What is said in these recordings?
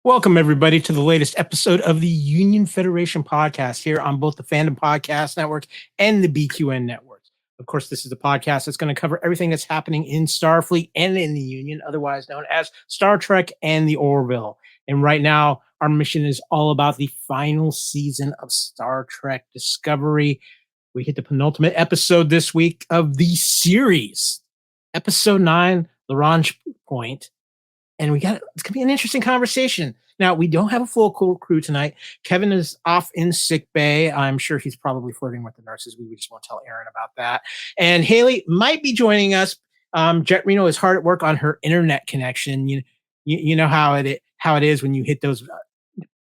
Welcome, everybody, to the latest episode of the Union Federation podcast here on both the Fandom Podcast Network and the BQN Network. Of course, this is a podcast that's going to cover everything that's happening in Starfleet and in the Union, otherwise known as Star Trek and the Orville. And right now, our mission is all about the final season of Star Trek Discovery. We hit the penultimate episode this week of the series, EP.09 Lagrange Point. And it's going to be an interesting conversation. Now, we don't have a full crew tonight. Kevin is off in sick bay. I'm sure he's probably flirting with the nurses. We just won't tell Aaron about that. And Haley might be joining us. Jet Reno is hard at work on her internet connection. You know how it is when you hit those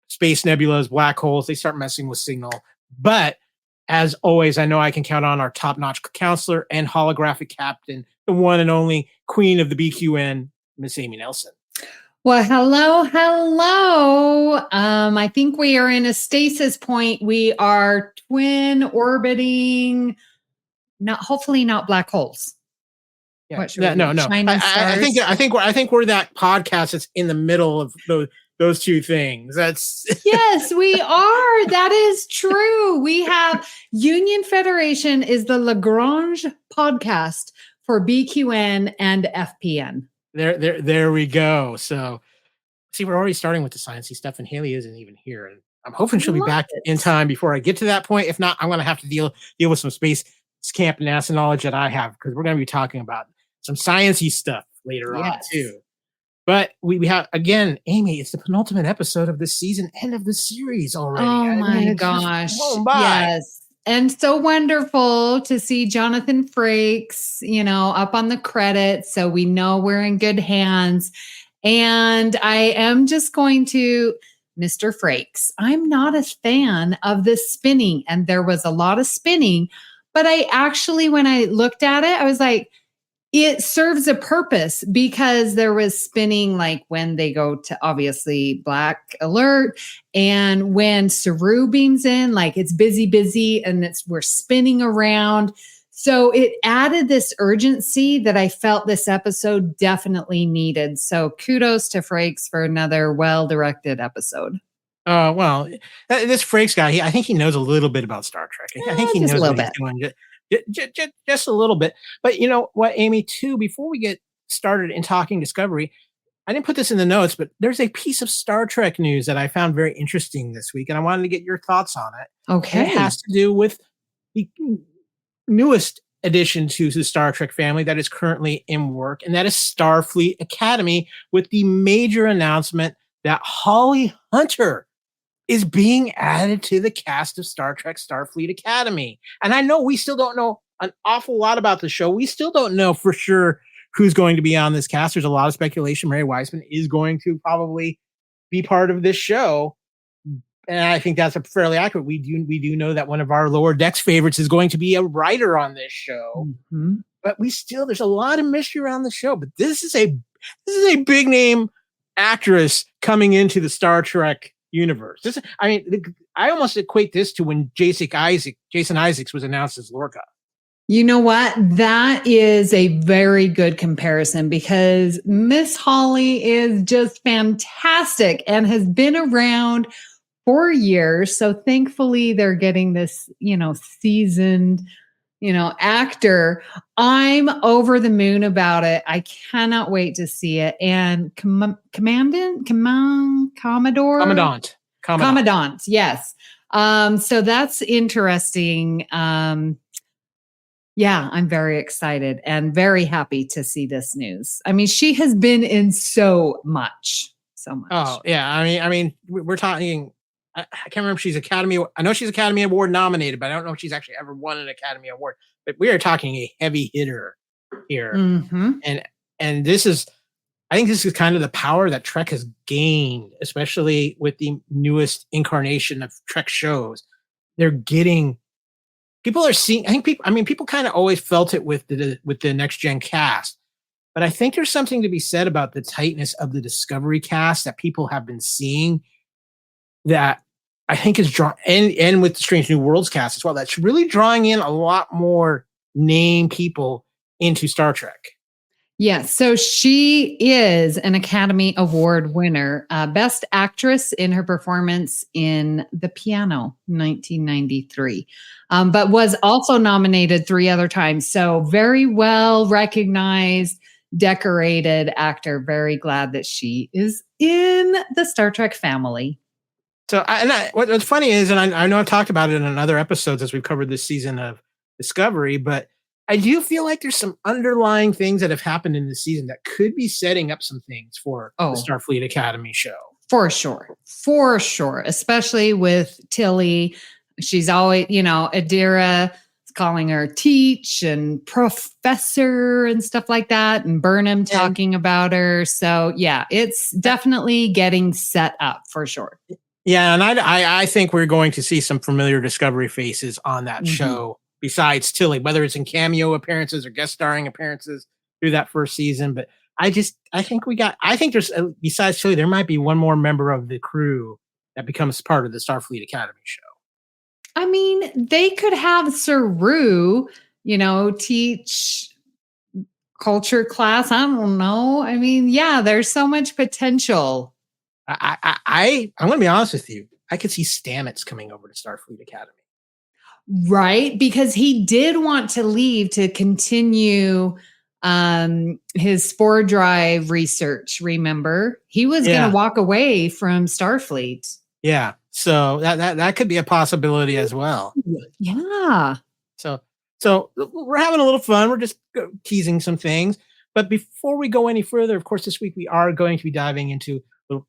space nebulas, black holes. They start messing with signal. But as always, I know I can count on our top-notch counselor and holographic captain, the one and only queen of the BQN, Miss Amy Nelson. Well, hello. I think we are in a stasis point. We are twin orbiting, hopefully not black holes. Yeah, no. I think we're that podcast that's in the middle of those two things. That's yes, we are. That is true. We have Union Federation is the Lagrange podcast for BQN and FPN. There we go. So, see, we're already starting with the sciencey stuff, and Haley isn't even here. And I'm hoping she'll be back in time before I get to that point. If not, I'm going to have to deal with some space camp NASA knowledge that I have, because we're going to be talking about some sciencey stuff later on too. But we have, again, Amy, it's the penultimate episode of this season, end of the series already. Oh my gosh! Yes. And so wonderful to see Jonathan Frakes, up on the credits. So we know we're in good hands. And I am just going to, Mr. Frakes, I'm not a fan of the spinning. And there was a lot of spinning. But I actually, when I looked at it, I was like, it serves a purpose, because there was spinning like when they go to obviously black alert, and when Saru beams in, like it's busy and we're spinning around. So it added this urgency that I felt this episode definitely needed. So kudos to Frakes for another well-directed episode. Well, this Frakes guy, I think he knows a little bit about Star Trek. I think he knows what he's doing. Just a little bit. But you know what, Amy, too, before we get started in talking Discovery, I didn't put this in the notes, but there's a piece of Star Trek news that I found very interesting this week, and I wanted to get your thoughts on it. Okay. And it has to do with the newest addition to the Star Trek family that is currently in work, and that is Starfleet Academy, with the major announcement that Holly Hunter is being added to the cast of Star Trek Starfleet Academy. And I know we still don't know an awful lot about the show. We still don't know for sure who's going to be on this cast. There's a lot of speculation. Mary Wiseman is going to probably be part of this show. And I think that's fairly accurate. We do know that one of our lower decks favorites is going to be a writer on this show. Mm-hmm. But there's a lot of mystery around the show. But this is a big name actress coming into the Star Trek universe. I almost equate this to when Jason Isaacs was announced as Lorca. You know what? That is a very good comparison, because Miss Holly is just fantastic and has been around for years. So thankfully they're getting this, seasoned, actor. I'm over the moon about it. I cannot wait to see it. And Commandant, yes. So that's interesting. Yeah, I'm very excited and very happy to see this news. I mean, she has been in so much. Oh yeah. I mean, we're talking, I can't remember if she's I know she's Academy Award nominated, but I don't know if she's actually ever won an Academy Award. But we are talking a heavy hitter here. Mm-hmm. And this is, I think this is kind of the power that Trek has gained, especially with the newest incarnation of Trek shows. People are seeing, people kind of always felt it with the next gen cast, but I think there's something to be said about the tightness of the Discovery cast that people have been seeing, that I think is drawn, and with the Strange New Worlds cast as well, that's really drawing in a lot more name people into Star Trek. Yes. So she is an Academy Award winner, Best Actress in her performance in The Piano, 1993, but was also nominated 3 other times. So very well recognized, decorated actor. Very glad that she is in the Star Trek family. So, what's funny is, and I know I've talked about it in other episodes as we've covered this season of Discovery, but I do feel like there's some underlying things that have happened in this season that could be setting up some things for the Starfleet Academy show. For sure. For sure. Especially with Tilly. She's always, Adira is calling her Teach and Professor and stuff like that. And Burnham talking about her. So yeah, it's definitely getting set up for sure. Yeah. And I think we're going to see some familiar Discovery faces on that show. Besides Tilly, whether it's in cameo appearances or guest starring appearances through that first season. But I think there's, besides Tilly, there might be one more member of the crew that becomes part of the Starfleet Academy show. I mean, they could have Saru, teach culture class. I don't know. I mean, yeah, there's so much potential. I'm going to be honest with you. I could see Stamets coming over to Starfleet Academy. Right, because he did want to leave to continue his spore drive research. Remember, he was going to walk away from Starfleet. Yeah, so that could be a possibility as well. Yeah. So we're having a little fun. We're just teasing some things. But before we go any further, of course, this week we are going to be diving into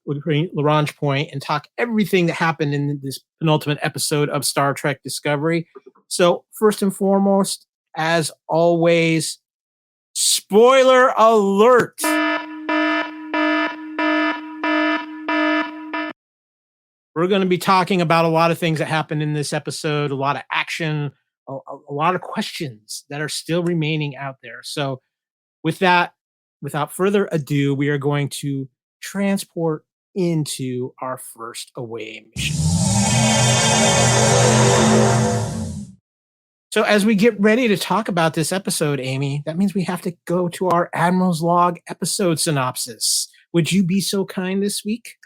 Lagrange Point and talk everything that happened in this penultimate episode of Star Trek Discovery. So first and foremost, as always, spoiler alert. We're going to be talking about a lot of things that happened in this episode, a lot of action, a lot of questions that are still remaining out there. So with that, without further ado, we are going to transport into our first away mission. So as we get ready to talk about this episode, Amy, that means we have to go to our Admiral's Log episode synopsis. Would you be so kind this week?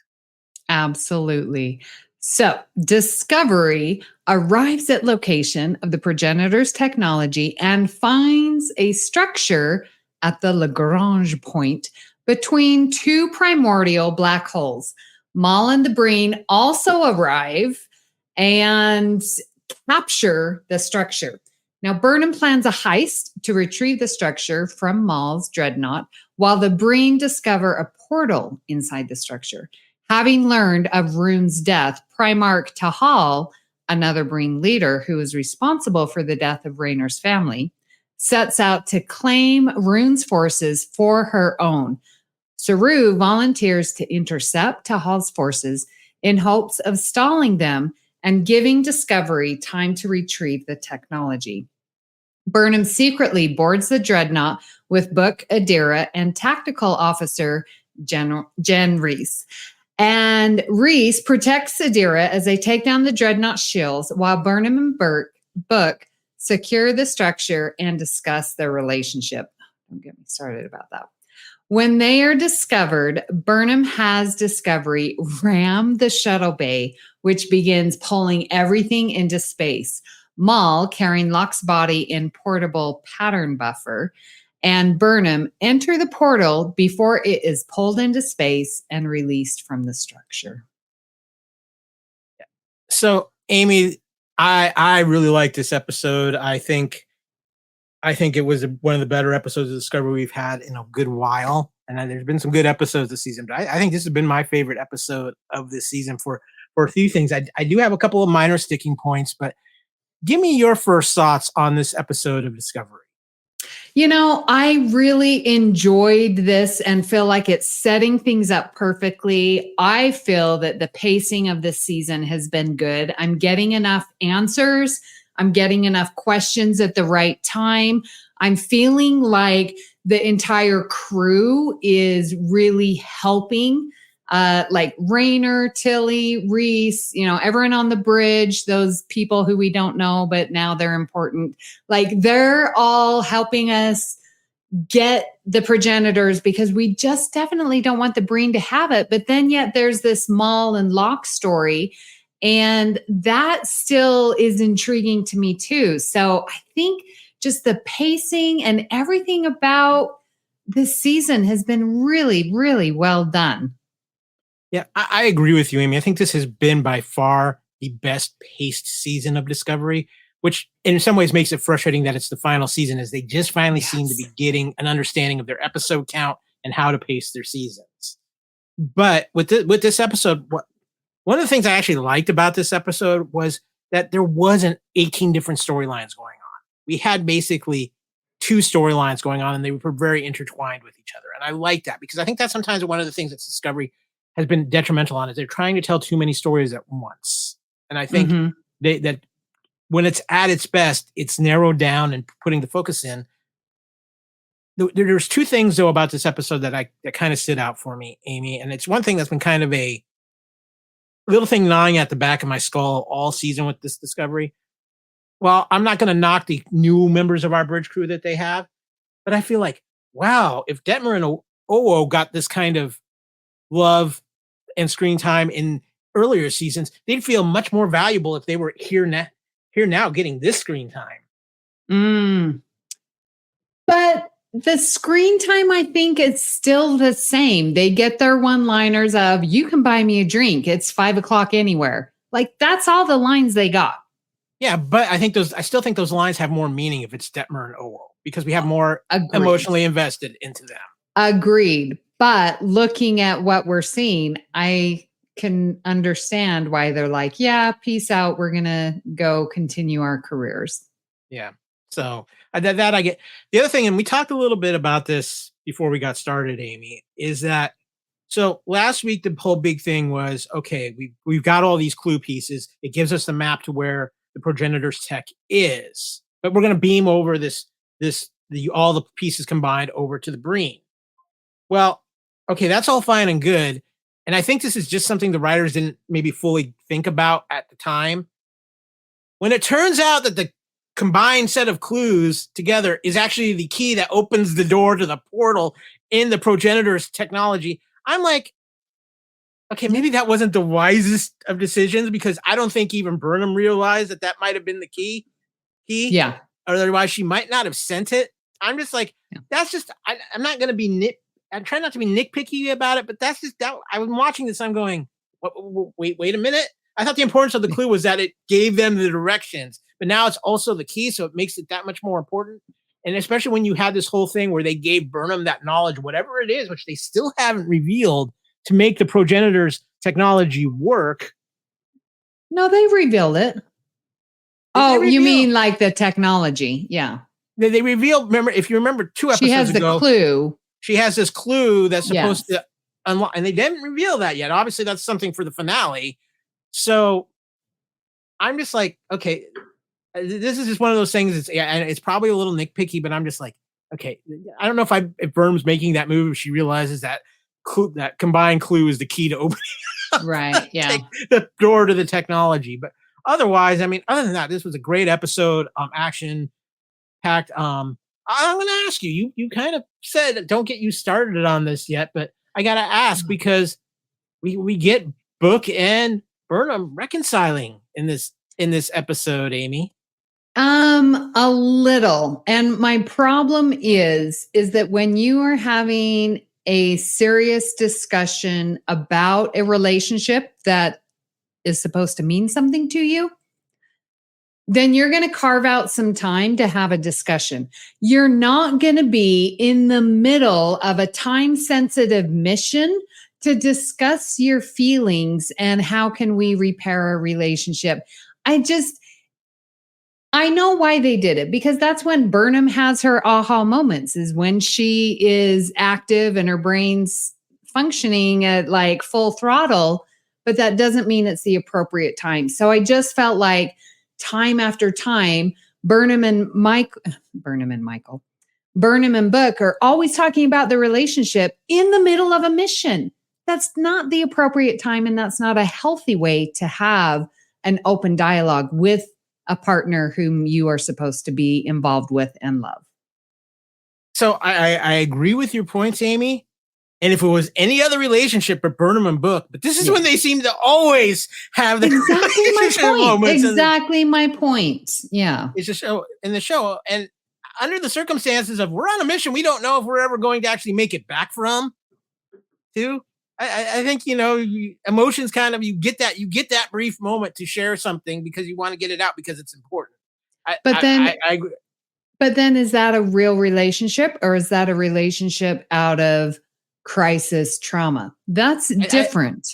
Absolutely. So Discovery arrives at location of the progenitor's technology and finds a structure at the Lagrange Point between 2 primordial black holes. Mal and the Breen also arrive and capture the structure. Now, Burnham plans a heist to retrieve the structure from Mal's dreadnought, while the Breen discover a portal inside the structure. Having learned of Rune's death, Primarch Tahal, another Breen leader who is responsible for the death of Raynor's family, sets out to claim Rune's forces for her own. Saru volunteers to intercept Tahal's forces in hopes of stalling them and giving Discovery time to retrieve the technology. Burnham secretly boards the dreadnought with Book, Adira, and tactical officer Jen Reese. And Reese protects Adira as they take down the dreadnought shields, while Burnham and Book secure the structure and discuss their relationship. Don't get me started about that. When they are discovered, Burnham has Discovery ram the shuttle bay, which begins pulling everything into space. Mal, carrying Locke's body in portable pattern buffer, and Burnham enter the portal before it is pulled into space and released from the structure. So, Amy, I really like this episode. I think it was one of the better episodes of Discovery we've had in a good while. And there's been some good episodes this season, but I think this has been my favorite episode of this season for a few things. I do have a couple of minor sticking points, but give me your first thoughts on this episode of Discovery. I really enjoyed this and feel like it's setting things up perfectly. I feel that the pacing of this season has been good. I'm getting enough answers. I'm getting enough questions at the right time. I'm feeling like the entire crew is really helping, like Raynor, Tilly, Reese, everyone on the bridge, those people who we don't know, but now they're important. Like they're all helping us get the progenitors because we just definitely don't want the Breen to have it. But then yet there's this Mal and Locke story. And that still is intriguing to me too. So I think just the pacing and everything about this season has been really, really well done. Yeah, I agree with you, Amy. I think this has been by far the best paced season of Discovery, which in some ways makes it frustrating that it's the final season, as they just finally seem to be getting an understanding of their episode count and how to pace their seasons. But with this episode, one of the things I actually liked about this episode was that there wasn't 18 different storylines going on. We had basically 2 storylines going on, and they were very intertwined with each other. And I like that because I think that's sometimes one of the things that Discovery has been detrimental on, is they're trying to tell too many stories at once. And I think that when it's at its best, it's narrowed down and putting the focus in. There's 2 things though about this episode that kind of stood out for me, Amy. And it's one thing that's been kind of a little thing gnawing at the back of my skull all season with this Discovery. Well, I'm not going to knock the new members of our bridge crew that they have, but I feel like, wow, if Detmer and Owo got this kind of love and screen time in earlier seasons, they'd feel much more valuable if they were here now getting this screen time. But the screen time, I think, is still the same. They get their one-liners of, you can buy me a drink. It's 5:00 anywhere. Like, that's all the lines they got. Yeah, but I still think those lines have more meaning if it's Detmer and Owo, because we have more emotionally invested into them. Agreed. But looking at what we're seeing, I can understand why they're like, yeah, peace out. We're going to go continue our careers. Yeah. So that I get. The other thing, and we talked a little bit about this before we got started, Amy, is that, so last week, the whole big thing was, okay, we've got all these clue pieces. It gives us the map to where the progenitor's tech is, but we're going to beam over all the pieces combined over to the Breen. Well, okay, that's all fine and good. And I think this is just something the writers didn't maybe fully think about at the time. When it turns out that the combined set of clues together is actually the key that opens the door to the portal in the progenitor's technology, I'm like, okay, maybe that wasn't the wisest of decisions, because I don't think even Burnham realized that might have been the key. Yeah. Otherwise, she might not have sent it. I'm just like, that's just, I'm not going to be I try not to be nitpicky about it, but that's just that. I'm watching this. I'm going, wait a minute. I thought the importance of the clue was that it gave them the directions, but now it's also the key. So it makes it that much more important. And especially when you had this whole thing where they gave Burnham that knowledge, whatever it is, which they still haven't revealed, to make the progenitor's technology work. No, they revealed it. You mean like the technology? Yeah. They revealed, remember, if you remember 2 episodes ago. She has the clue. She has this clue that's supposed to unlock, and they didn't reveal that yet. Obviously, that's something for the finale. So I'm just like, okay, this is just one of those things. It's probably a little nitpicky, but I'm just like, okay, I don't know if Burnham's making that move, if she realizes that that combined clue is the key to opening right, yeah, the door to the technology. But otherwise, I mean, other than that, this was a great episode, action packed. I'm going to ask you, you kind of said, don't get you started on this yet, but I got to ask, because we get Book and Burnham reconciling in this episode, Amy. A little. And my problem is that when you are having a serious discussion about a relationship that is supposed to mean something to you, then you're going to carve out some time to have a discussion. You're not going to be in the middle of a time-sensitive mission to discuss your feelings and how can we repair a relationship. I know why they did it, because that's when Burnham has her aha moments, is when she is active and her brain's functioning at like full throttle, but that doesn't mean it's the appropriate time. So I just felt like time after time, Burnham and Book are always talking about the relationship in the middle of a mission. That's not the appropriate time, and that's not a healthy way to have an open dialogue with a partner whom you are supposed to be involved with and love. So I agree with your points, Amy. And if it was any other relationship but Burnham and Book, but this is when they seem to always have the Exactly my point. Yeah. It's a show in the show. And under the circumstances of we're on a mission, we don't know if we're ever going to actually make it back from too. I think, emotions kind of, you get that brief moment to share something because you want to get it out because it's important. But then is that a real relationship or is that a relationship out of crisis trauma? That's different.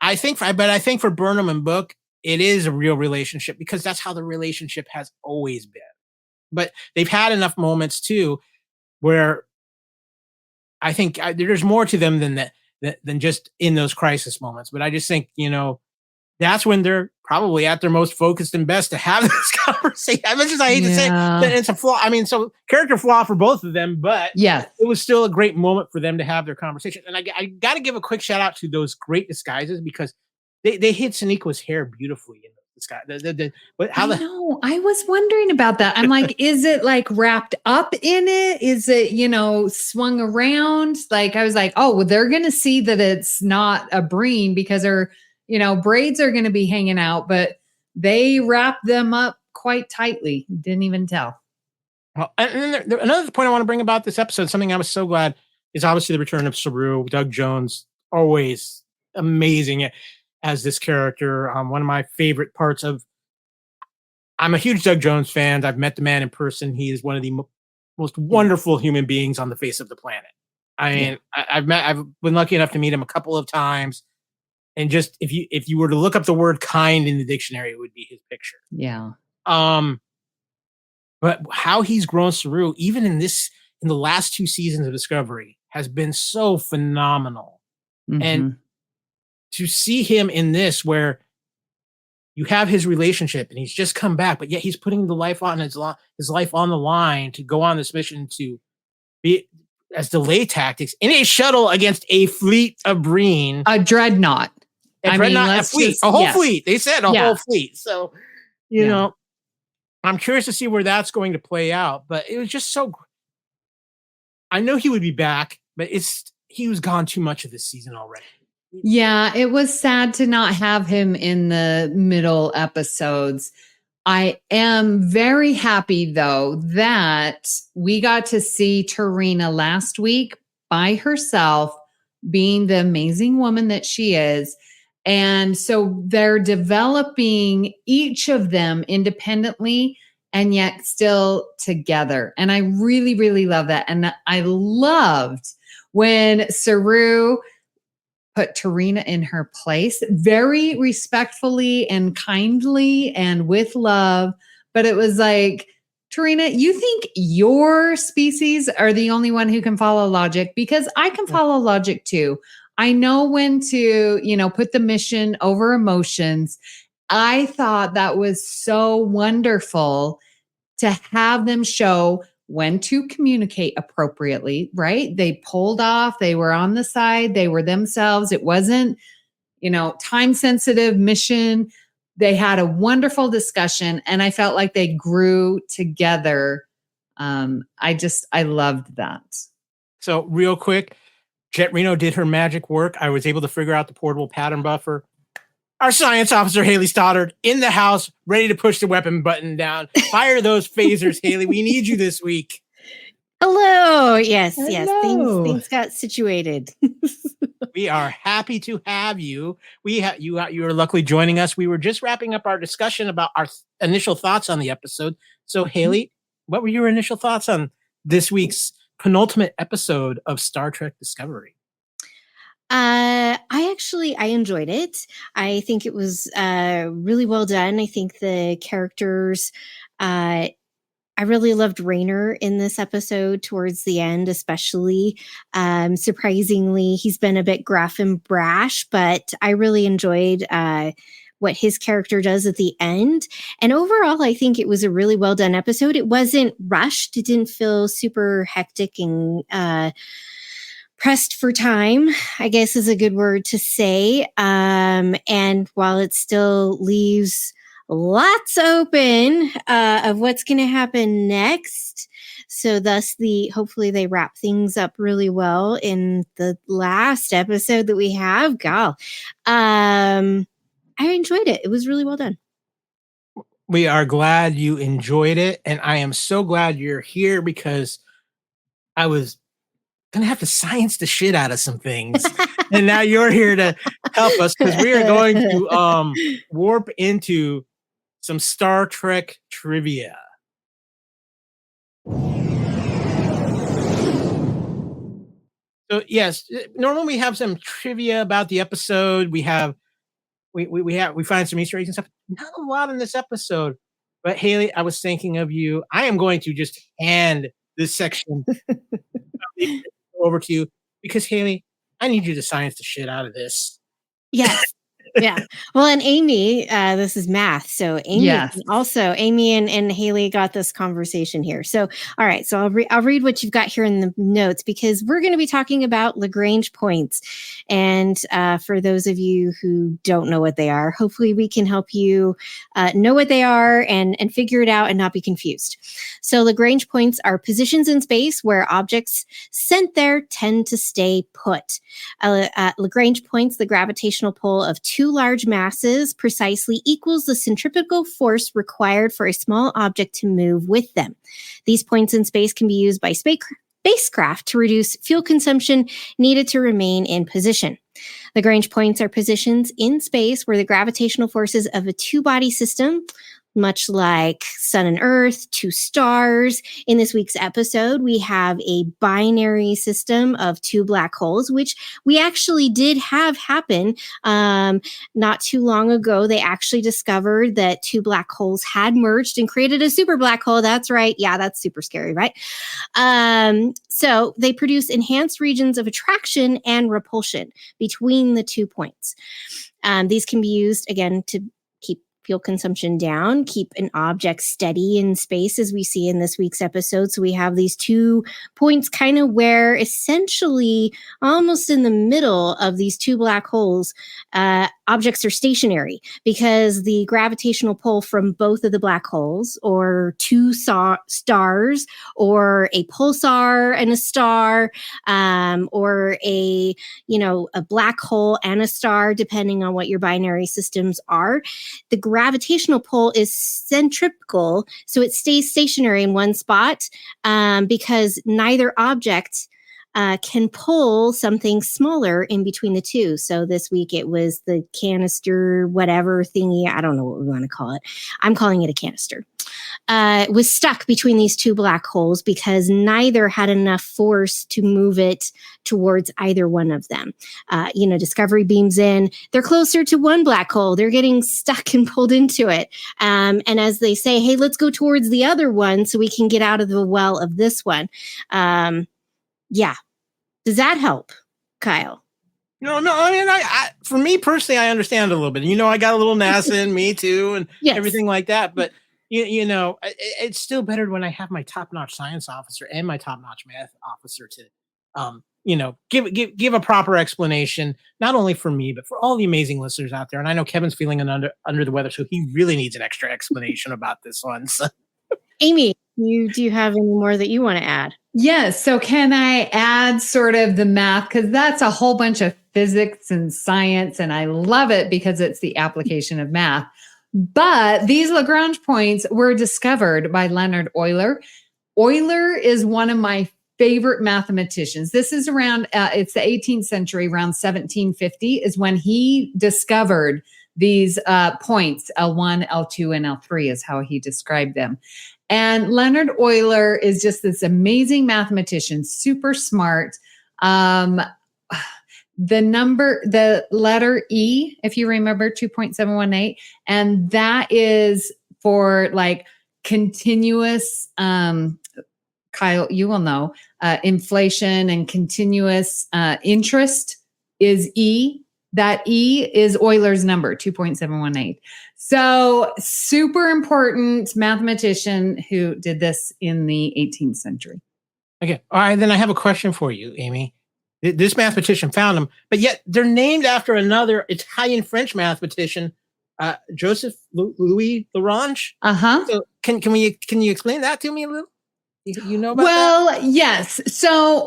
I think for Burnham and Book, it is a real relationship because that's how the relationship has always been. But they've had enough moments too, where I think there's more to them than just in those crisis moments. But I just think, that's when they're probably at their most focused and best to have this conversation. As much as I hate to say that it's a flaw. I mean, so character flaw for both of them, but it was still a great moment for them to have their conversation. And I got to give a quick shout out to those great disguises because they hid Soneqa's hair beautifully in the disguise. I was wondering about that. I'm like, is it like wrapped up in it? Is it, swung around? Like, I was like, oh, well, they're going to see that it's not a Breen because her braids are going to be hanging out, but they wrap them up quite tightly. Didn't even tell. Well, and then another point I want to bring about this episode, something I was so glad, is obviously the return of Saru. Doug Jones, always amazing as this character. One of my favorite parts of, I'm a huge Doug Jones fan. I've met the man in person. He is one of the most wonderful human beings on the face of the planet. I mean, I've been lucky enough to meet him a couple of times. And just if you were to look up the word kind in the dictionary, it would be his picture. Yeah. But how he's grown Saru, even in the last 2 seasons of Discovery, has been so phenomenal. Mm-hmm. And to see him in this, where you have his relationship and he's just come back, but yet he's putting his life on the line to go on this mission to be as delay tactics in a shuttle against a fleet of Breen. A dreadnought. A whole fleet. They said a whole fleet. So, I'm curious to see where that's going to play out. But it was just so. I know he would be back, but he was gone too much of this season already. Yeah, it was sad to not have him in the middle episodes. I am very happy, though, that we got to see Tarina last week by herself, being the amazing woman that she is. And so they're developing each of them independently and yet still together. And I really, really love that. And I loved when Saru put Tarina in her place very respectfully and kindly and with love. But it was like, Tarina, you think your species are the only one who can follow logic? Because I can follow logic too. I know when to, put the mission over emotions. I thought that was so wonderful to have them show when to communicate appropriately, right? They pulled off, they were on the side, they were themselves. It wasn't, time sensitive mission. They had a wonderful discussion and I felt like they grew together. I loved that. So real quick, Jet Reno did her magic work. I was able to figure out the portable pattern buffer. Our science officer, Haley Stoddard, in the house, ready to push the weapon button down. Fire those phasers, Haley. We need you this week. Hello. Yes. Things got situated. We are happy to have you. You are luckily joining us. We were just wrapping up our discussion about our initial thoughts on the episode. So, Haley, what were your initial thoughts on this week's penultimate episode of Star Trek Discovery? I enjoyed it. I think it was really well done. I think the characters, I really loved Raynor in this episode towards the end, especially. Surprisingly, he's been a bit gruff and brash, but I really enjoyed what his character does at the end. And overall, I think it was a really well done episode. It wasn't rushed. It didn't feel super hectic and pressed for time, I guess is a good word to say. And while it still leaves lots open of what's going to happen next. So thus hopefully they wrap things up really well in the last episode that we have. God, I enjoyed it. It was really well done. We are glad you enjoyed it. And I am so glad you're here because I was going to have to science the shit out of some things. And now you're here to help us because we are going to warp into some Star Trek trivia. So yes, normally we have some trivia about the episode. We find some Easter eggs and stuff. Not a lot in this episode, but Haley, I was thinking of you. I am going to just hand this section over to you because Haley, I need you to science the shit out of this. Yes. Yeah. Well, and Amy, this is math. So Amy, Amy and Haley got this conversation here. So, all right. So I'll read what you've got here in the notes because we're going to be talking about Lagrange points. And for those of you who don't know what they are, hopefully we can help you know what they are and figure it out and not be confused. So Lagrange points are positions in space where objects sent there tend to stay put. At Lagrange points, the gravitational pull of two large masses precisely equals the centripetal force required for a small object to move with them. These points in space can be used by spacecraft to reduce fuel consumption needed to remain in position. Lagrange points are positions in space where the gravitational forces of a two-body system, much like Sun and Earth, two stars. In this week's episode, we have a binary system of two black holes, which we actually did have happen not too long ago. They actually discovered that two black holes had merged and created a super black hole. That's right. Yeah, that's super scary, right? So they produce enhanced regions of attraction and repulsion between the 2 points. These can be used, again, to keep fuel consumption down, keep an object steady in space, as we see in this week's episode. So we have these 2 points kind of where essentially almost in the middle of these 2 black holes, objects are stationary because the gravitational pull from both of the black holes, or 2 stars, or a pulsar and a star, or a black hole and a star, depending on what your binary systems are. The gravitational pull is centripetal, so it stays stationary in one spot because neither object can pull something smaller in between the 2. So this week it was the canister, whatever thingy. I don't know what we want to call it. I'm calling it a canister. Was stuck between these 2 black holes because neither had enough force to move it towards either one of them. Discovery beams in. They're closer to one black hole. They're getting stuck and pulled into it. And as they say, hey, let's go towards the other one so we can get out of the well of this one. Yeah. Does that help, Kyle? No. I mean, I for me personally, I understand a little bit. I got a little NASA in me too, and everything like that. But it's still better when I have my top-notch science officer and my top-notch math officer to, give a proper explanation, not only for me but for all the amazing listeners out there. And I know Kevin's feeling under the weather, so he really needs an extra explanation about this one. So. Amy, do you have any more that you want to add? Yes. So can I add sort of the math? Because that's a whole bunch of physics and science, and I love it because it's the application of math. But these Lagrange points were discovered by Leonard Euler. Euler is one of my favorite mathematicians. This is around, it's the 18th century, around 1750 is when he discovered these points, L1, L2, and L3 is how he described them. And Leonard Euler is just this amazing mathematician, super smart. The letter E, if you remember, 2.718, and that is for like continuous, Kyle, you will know, inflation and continuous interest is E. That E is Euler's number, 2.718. So super important mathematician who did this in the 18th century. Okay. All right. Then I have a question for you, Amy. This mathematician found them, but yet they're named after another Italian French mathematician Joseph Louis Lagrange. Uh-huh. So can you explain that to me a little? You know about that? Yes. So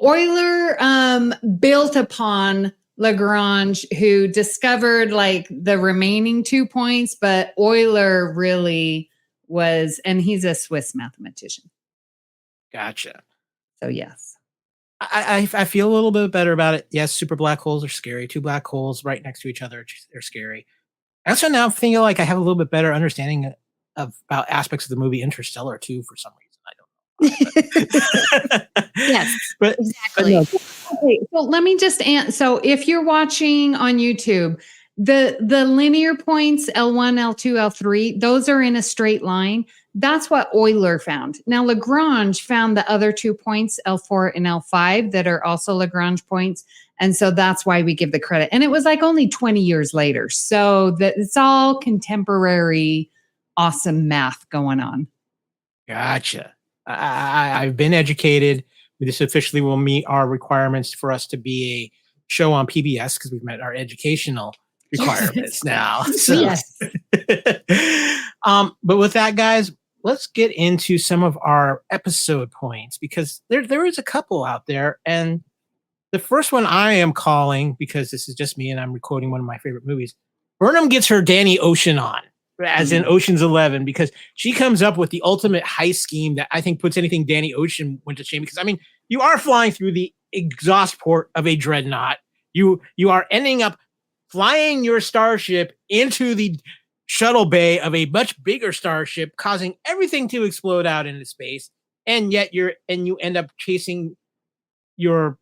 Euler built upon Lagrange, who discovered like the remaining 2 points, but Euler really was, and he's a Swiss mathematician. Gotcha. So yes. I feel a little bit better about it. Yes, super black holes are scary. 2 black holes right next to each other, they're scary. I also now feel like I have a little bit better understanding about aspects of the movie Interstellar too, for some reason. I don't know. Yes, but exactly. No. Okay, so let me just so if you're watching on YouTube, the linear points L1, L2, L3, those are in a straight line. That's what Euler found. Now Lagrange found the other 2 points, L4 and L5, that are also Lagrange points. And so that's why we give the credit. And it was like only 20 years later. So that it's all contemporary, awesome math going on. Gotcha. I've been educated. This officially will meet our requirements for us to be a show on PBS, because we've met our educational requirements now. So, yes. But with that, guys, let's get into some of our episode points, because there is a couple out there. And the first one I am calling, because this is just me and I'm quoting one of my favorite movies, Burnham gets her Danny Ocean on, as in Ocean's 11, because she comes up with the ultimate heist scheme that I think puts anything Danny Ocean went to shame. Because, I mean, you are flying through the exhaust port of a dreadnought. You are ending up flying your starship into the shuttle bay of a much bigger starship, causing everything to explode out into space. And yet you end up chasing your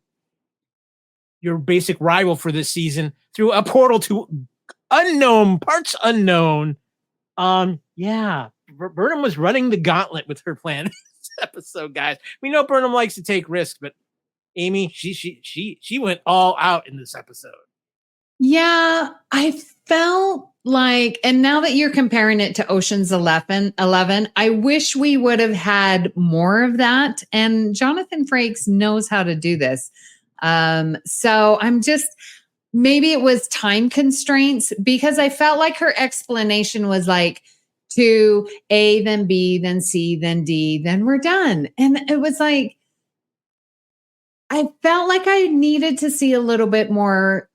basic rival for this season through a portal to parts unknown. Yeah, Burnham was running the gauntlet with her plan this episode, guys. We know Burnham likes to take risks, but Amy, she went all out in this episode. Yeah, I felt like, and now that you're comparing it to Ocean's 11, I wish we would have had more of that. And Jonathan Frakes knows how to do this. So I'm just, maybe it was time constraints, because I felt like her explanation was like to A, then B, then C, then D, then we're done. And it was like, I felt like I needed to see a little bit more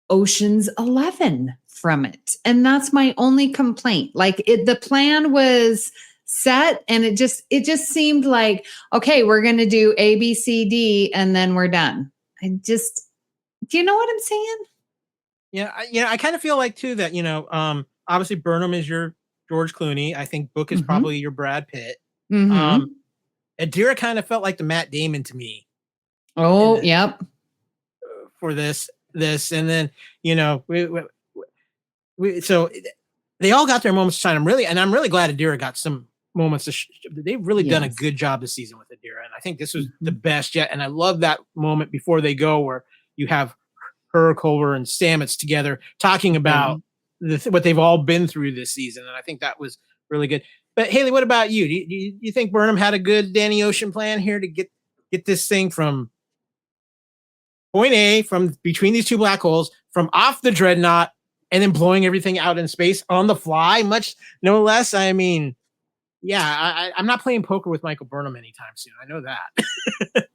Ocean's 11 from it. And that's my only complaint. Like the plan was set, and it just seemed like, okay, we're going to do A, B, C, D, and then we're done. Do you know what I'm saying? Yeah. I kind of feel like too that, obviously Burnham is your George Clooney. I think Book is probably your Brad Pitt. Adira kind of felt like the Matt Damon to me. Oh, yep. For this, and then, so they all got their moments to shine. I'm really glad Adira got some moments. They've really done a good job this season with Adira, and I think this was the best yet. And I love that moment before they go, where you have her, Culver, and Stamets together talking about what they've all been through this season, and I think that was really good. But Haley, what about you? Do you think Burnham had a good Danny Ocean plan here to get this thing from point A, from between these 2 black holes, from off the dreadnought, and then blowing everything out in space on the fly, much no less? I mean, yeah, I'm not playing poker with Michael Burnham anytime soon. I know that.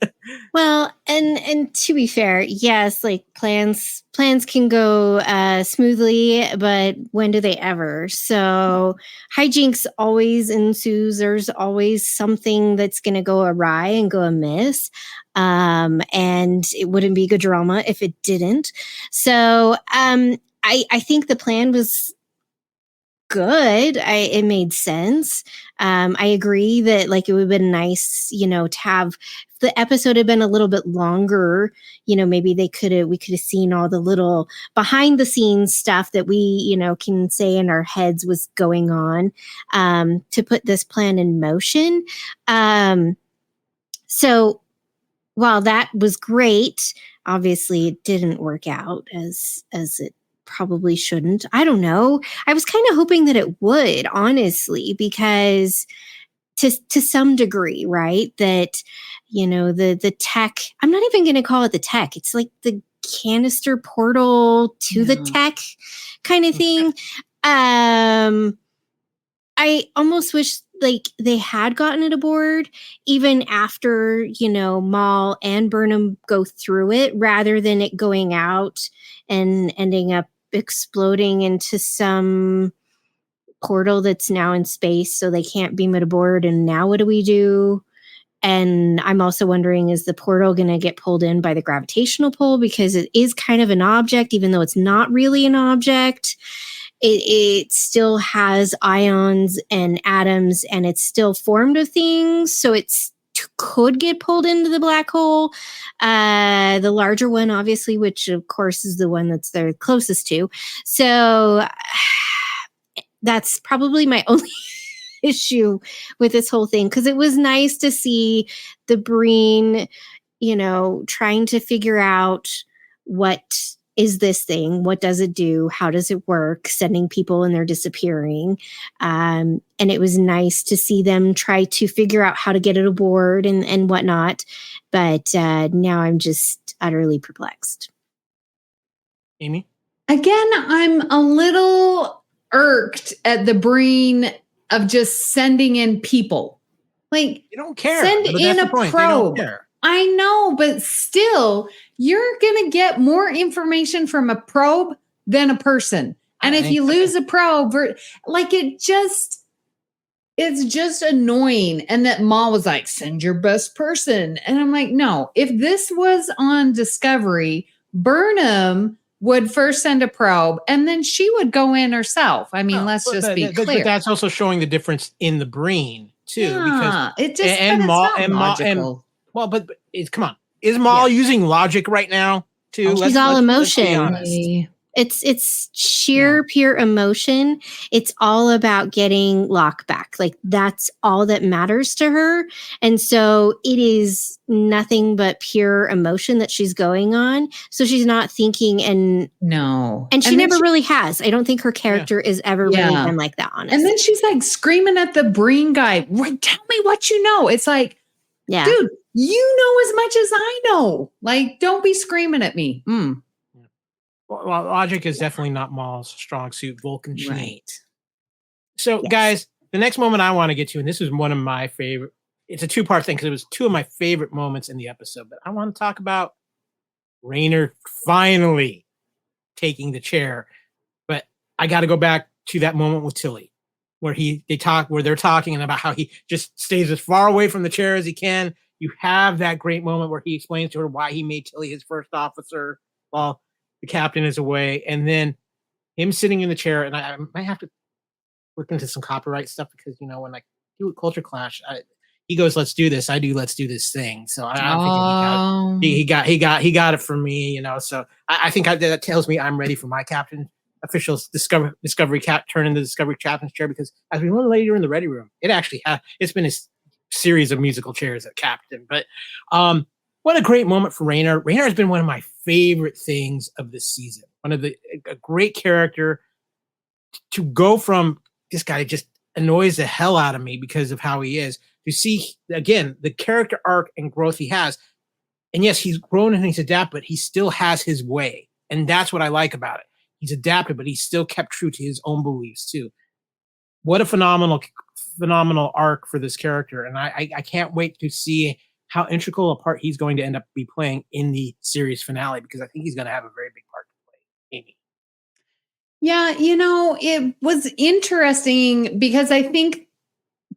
Well, and to be fair, yes, like plans can go smoothly, but when do they ever? So hijinks always ensues. There's always something that's going to go awry and go amiss. And it wouldn't be good drama if it didn't. So I think the plan was good. It made sense. I agree that like it would have been nice, to have, if the episode had been a little bit longer, maybe we could have seen all the little behind the scenes stuff that we, can say in our heads was going on, to put this plan in motion. So while that was great, obviously it didn't work out as it probably shouldn't. I don't know. I was kind of hoping that it would, honestly, because to some degree, right? That, the tech, I'm not even going to call it the tech. It's like the canister portal to the tech kind of thing. I almost wish like they had gotten it aboard even after, you know, Maul and Burnham go through it, rather than it going out and ending up exploding into some portal that's now in space, so they can't beam it aboard. And now what do we do? And I'm also wondering, is the portal going to get pulled in by the gravitational pull? Because it is kind of an object, even though it's not really an object. It still has ions and atoms, and it's still formed of things. So it's could get pulled into the black hole. The larger one, obviously, which of course is the one that's the closest to. So that's probably my only issue with this whole thing, because it was nice to see the Breen, you know, trying to figure out what is this thing, what does it do, how does it work, sending people and they're disappearing. And it was nice to see them try to figure out how to get it aboard and whatnot. But now I'm just utterly perplexed. Amy? Again, I'm a little irked at the Breen of just sending in people. Like, you don't care. Send in a probe. I know, but still, you're going to get more information from a probe than a person. And if you lose a probe, like it's just annoying. And that Maul was like, send your best person. And I'm like, no, if this was on Discovery, Burnham would first send a probe and then she would go in herself. I mean, let's just be clear. But that's also showing the difference in the Breen too. Yeah, because it just and Maul and logical. Well, but come on. Is Maul using logic right now too? Oh, she's all emotion. It's sheer pure emotion. It's all about getting Locke back. Like that's all that matters to her. And so it is nothing but pure emotion that she's going on. So she's not thinking and she never really has. I don't think her character is ever really been like that, honestly. And then she's like screaming at the Breen guy, tell me what you know. It's like, dude, you know as much as I know. Like, don't be screaming at me. Well, logic is definitely not Maul's strong suit. Vulcan right. So, guys, the next moment I want to get to, and this is one of my favorite, it's a two-part thing because it was two of my favorite moments in the episode, but I want to talk about Raynor finally taking the chair. But I got to go back to that moment with Tilly where they're talking about how he just stays as far away from the chair as he can. You have that great moment where he explains to her why he made Tilly his first officer while the captain is away, and then him sitting in the chair. And I might have to look into some copyright stuff because, you know, when I do a Culture Clash, he goes, "Let's do this." I do, "Let's do this" thing. So I'm thinking he got it from me, you know. So I think that tells me I'm ready for my captain official Discovery turn into the Discovery captain's chair, because as we learned later in the Ready Room, it's been a series of musical chairs at captain. But what a great moment for Raynor. Raynor has been one of my favorite things of this season. A great character to go from this guy just annoys the hell out of me because of how he is, to see again the character arc and growth he has. And yes, he's grown and he's adapted, but he still has his way. And that's what I like about it. He's adapted, but he's still kept true to his own beliefs too. What a phenomenal arc for this character. And I can't wait to see how integral a part he's going to end up be playing in the series finale, because I think he's going to have a very big part to play. Amy. Yeah, you know, it was interesting because I think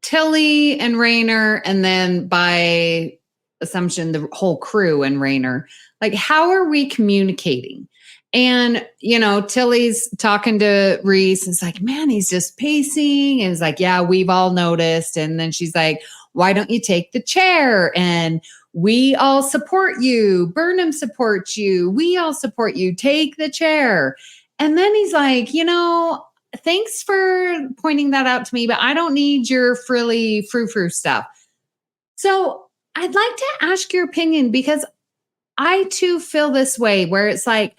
Tilly and Raynor, and then by assumption, the whole crew and Raynor, like, how are we communicating? And, you know, Tilly's talking to Reese and it's like, man, he's just pacing. And it's like, yeah, we've all noticed. And then she's like, why don't you take the chair? And we all support you. Burnham supports you. We all support you. Take the chair. And then he's like, you know, thanks for pointing that out to me, but I don't need your frilly frou-frou stuff. So I'd like to ask your opinion, because I too feel this way, where it's like,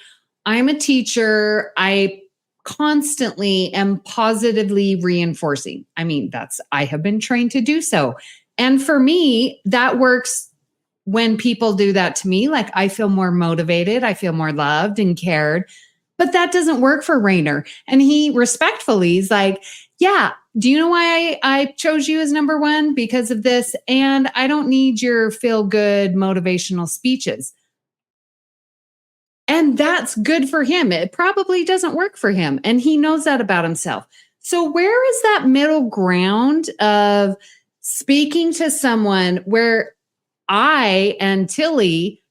I'm a teacher. I constantly am positively reinforcing. I mean, I have been trained to do so. And for me, that works when people do that to me, like I feel more motivated, I feel more loved and cared. But that doesn't work for Rainer. And he respectfully is like, yeah, do you know why I chose you as number one? Because of this. And I don't need your feel good motivational speeches. And that's good for him. It probably doesn't work for him. And he knows that about himself. So where is that middle ground of speaking to someone where I and Tilly,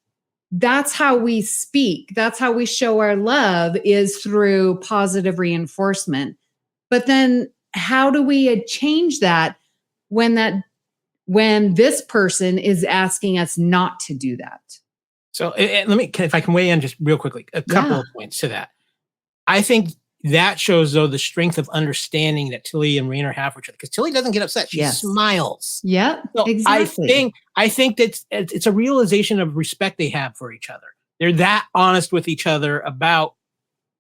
that's how we speak. That's how we show our love, is through positive reinforcement. But then how do we change that when this person is asking us not to do that? So let me, if I can weigh in just real quickly, a couple of points to that. I think that shows, though, the strength of understanding that Tilly and Rainer have for each other, because Tilly doesn't get upset. She smiles. Yeah, so exactly. I think that it's a realization of respect they have for each other. They're that honest with each other about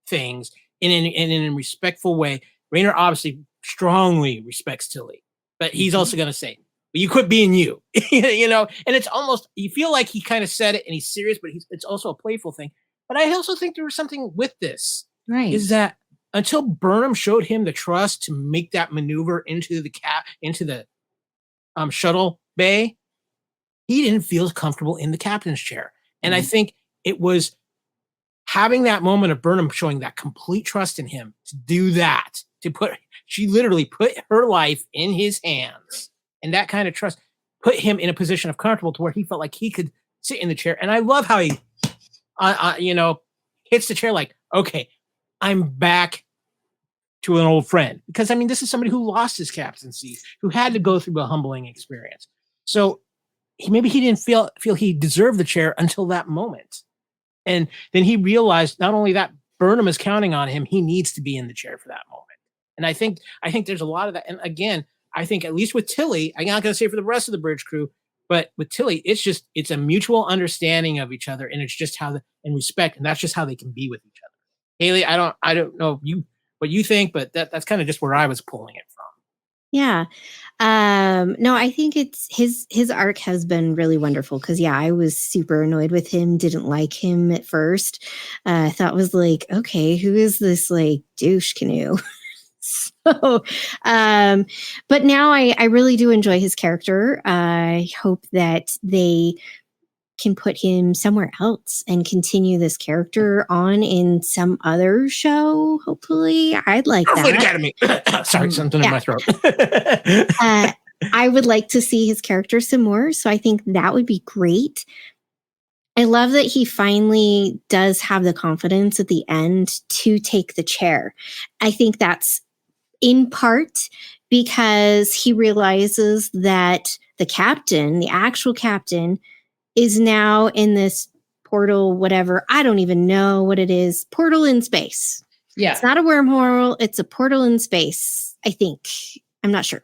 things in a respectful way. Rainer obviously strongly respects Tilly, but he's also going to say, "Well, you quit being you," you know. And it's almost, you feel like he kind of said it and he's serious, but it's also a playful thing. But I also think there was something with this, right? Is that until Burnham showed him the trust to make that maneuver into the shuttle bay, he didn't feel comfortable in the captain's chair. And I think it was having that moment of Burnham showing that complete trust in him to do that, she literally put her life in his hands, and that kind of trust put him in a position of comfortable to where he felt like he could sit in the chair. And I love how he, hits the chair like, okay, I'm back to an old friend. Because, I mean, this is somebody who lost his captaincy, who had to go through a humbling experience. So maybe he didn't feel he deserved the chair until that moment. And then he realized not only that Burnham is counting on him, he needs to be in the chair for that moment. And I think there's a lot of that. And again, I think at least with Tilly, I'm not going to say for the rest of the bridge crew, but with Tilly, it's a mutual understanding of each other, and it's just and respect, and that's just how they can be with each other. Haley, I don't know what you think, but that's kind of just where I was pulling it from. Yeah. No, I think it's his arc has been really wonderful, because I was super annoyed with him, didn't like him at first. I thought was like, okay, who is this like douche canoe? So, but now I really do enjoy his character. I hope that they can put him somewhere else and continue this character on in some other show. Hopefully, I'd like that. Academy. Sorry, something in my throat. I would like to see his character some more, so I think that would be great. I love that he finally does have the confidence at the end to take the chair. I think that's in part because he realizes that the actual captain, is now in this portal, whatever. I don't even know what it is. Portal in space. Yeah. It's not a wormhole. It's a portal in space, I think. I'm not sure.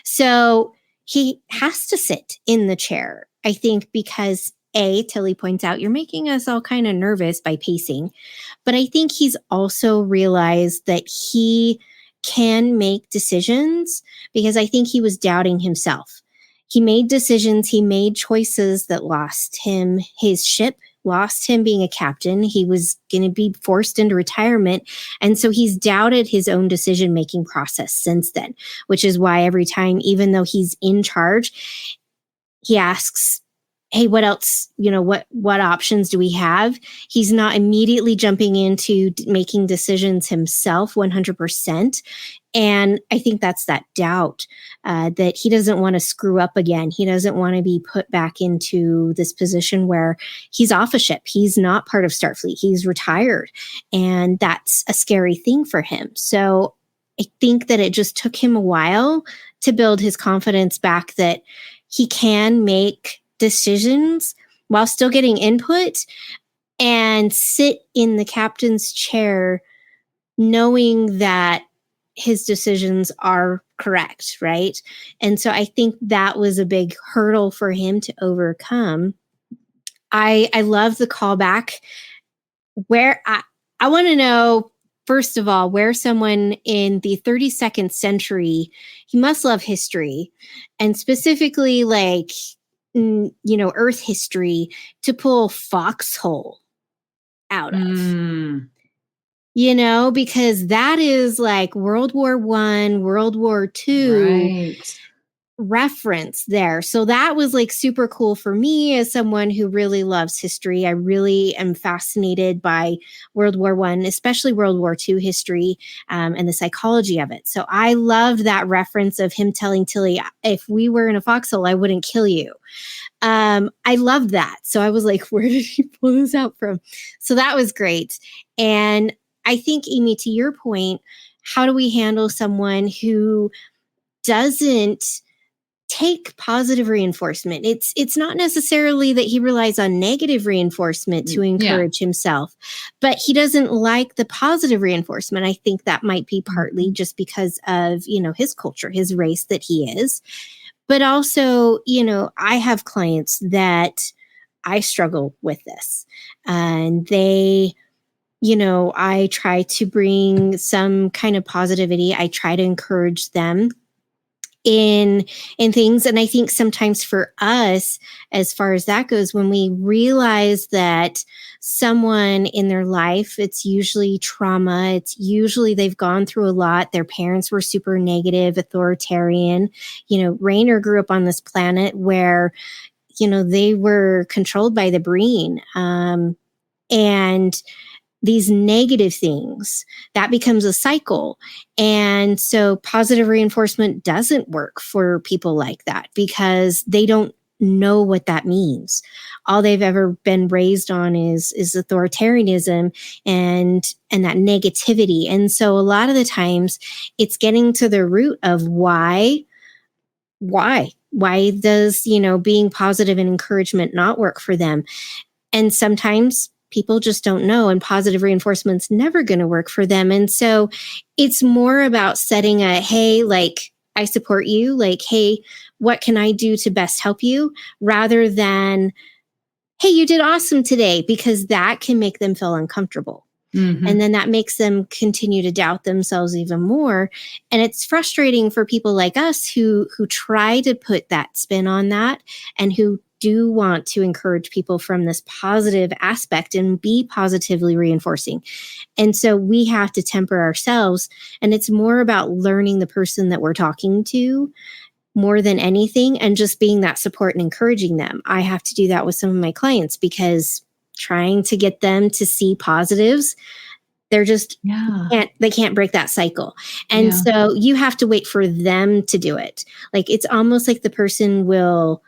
So he has to sit in the chair, I think, because Tilly points out, you're making us all kind of nervous by pacing. But I think he's also realized that he can make decisions, because I think he was doubting himself. He made decisions, he made choices that lost him his ship, lost him being a captain. He was going to be forced into retirement. And so he's doubted his own decision-making process since then, which is why every time, even though he's in charge, he asks, hey, what else, what options do we have? He's not immediately jumping into making decisions himself 100%. And I think that's that doubt that he doesn't want to screw up again. He doesn't want to be put back into this position where he's off a ship. He's not part of Starfleet. He's retired. And that's a scary thing for him. So I think that it just took him a while to build his confidence back that he can make decisions while still getting input and sit in the captain's chair knowing that his decisions are correct, right? And so I think that was a big hurdle for him to overcome. I love the callback where I want to know, first of all, where someone in the 32nd century, he must love history, and specifically like Earth history to pull Foxhole out of. Because that is like World War I, World War II reference there. So that was like super cool for me as someone who really loves history. I really am fascinated by World War I, especially World War II history, and the psychology of it. So I loved that reference of him telling Tilly, if we were in a foxhole, I wouldn't kill you. I loved that. So I was like, where did he pull this out from? So that was great. And I think, Amy, to your point, how do we handle someone who doesn't take positive reinforcement? It's not necessarily that he relies on negative reinforcement to encourage himself, but he doesn't like the positive reinforcement. I think that might be partly just because of, his culture, his race that he is. But also, I have clients that I struggle with this, and they, I try to bring some kind of positivity. I try to encourage them in things. And I think sometimes for us, as far as that goes, when we realize that someone in their life, it's usually trauma, it's usually they've gone through a lot, their parents were super negative, authoritarian. Rainer grew up on this planet where, they were controlled by the Breen. And these negative things, that becomes a cycle. And so positive reinforcement doesn't work for people like that because they don't know what that means. All they've ever been raised on is authoritarianism and that negativity. And so a lot of the times it's getting to the root of why does, being positive and encouragement not work for them? And sometimes people just don't know, and positive reinforcement's never going to work for them. And so it's more about setting a, hey, like, I support you. Like, hey, what can I do to best help you? Rather than, hey, you did awesome today, because that can make them feel uncomfortable. And then that makes them continue to doubt themselves even more. And it's frustrating for people like us who try to put that spin on that and who do want to encourage people from this positive aspect and be positively reinforcing. And so we have to temper ourselves. And it's more about learning the person that we're talking to more than anything, and just being that support and encouraging them. I have to do that with some of my clients because trying to get them to see positives, they're just they can't break that cycle. And so you have to wait for them to do it. Like, it's almost like the person will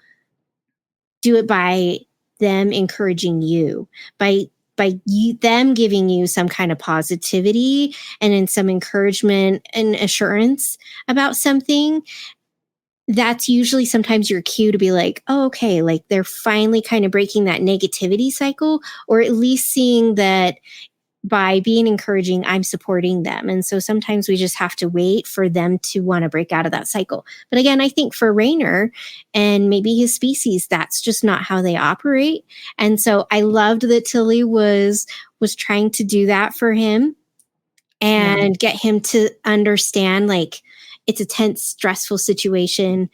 do it by them encouraging you, by them giving you some kind of positivity and in some encouragement and assurance about something. That's usually sometimes your cue to be like, oh, okay, like they're finally kind of breaking that negativity cycle, or at least seeing that by being encouraging, I'm supporting them. And so sometimes we just have to wait for them to want to break out of that cycle. But again, I think for Rainer and maybe his species, that's just not how they operate. And so I loved that Tilly was trying to do that for him and get him to understand, like, it's a tense, stressful situation.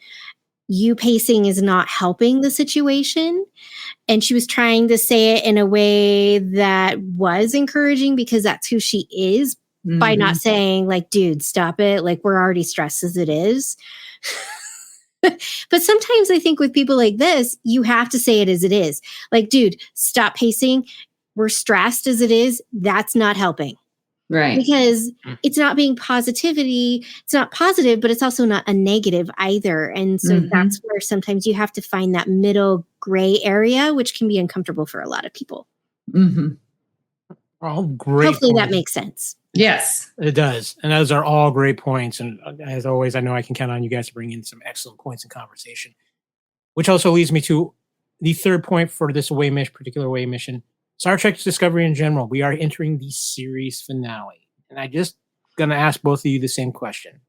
You pacing is not helping the situation. And she was trying to say it in a way that was encouraging because that's who she is, by not saying, like, dude, stop it. Like, we're already stressed as it is. But sometimes I think with people like this, you have to say it as it is. Like, dude, stop pacing. We're stressed as it is. That's not helping. Right. Because it's not being positivity. It's not positive, but it's also not a negative either. And so that's where sometimes you have to find that middle gray area, which can be uncomfortable for a lot of people. All great. Hopefully points. that makes sense. Yes, it does. And those are all great points. And as always, I know I can count on you guys to bring in some excellent points in conversation, which also leads me to the third point for this particular away mission. Star Trek Discovery in general, we are entering the series finale. And I just going to ask both of you the same question.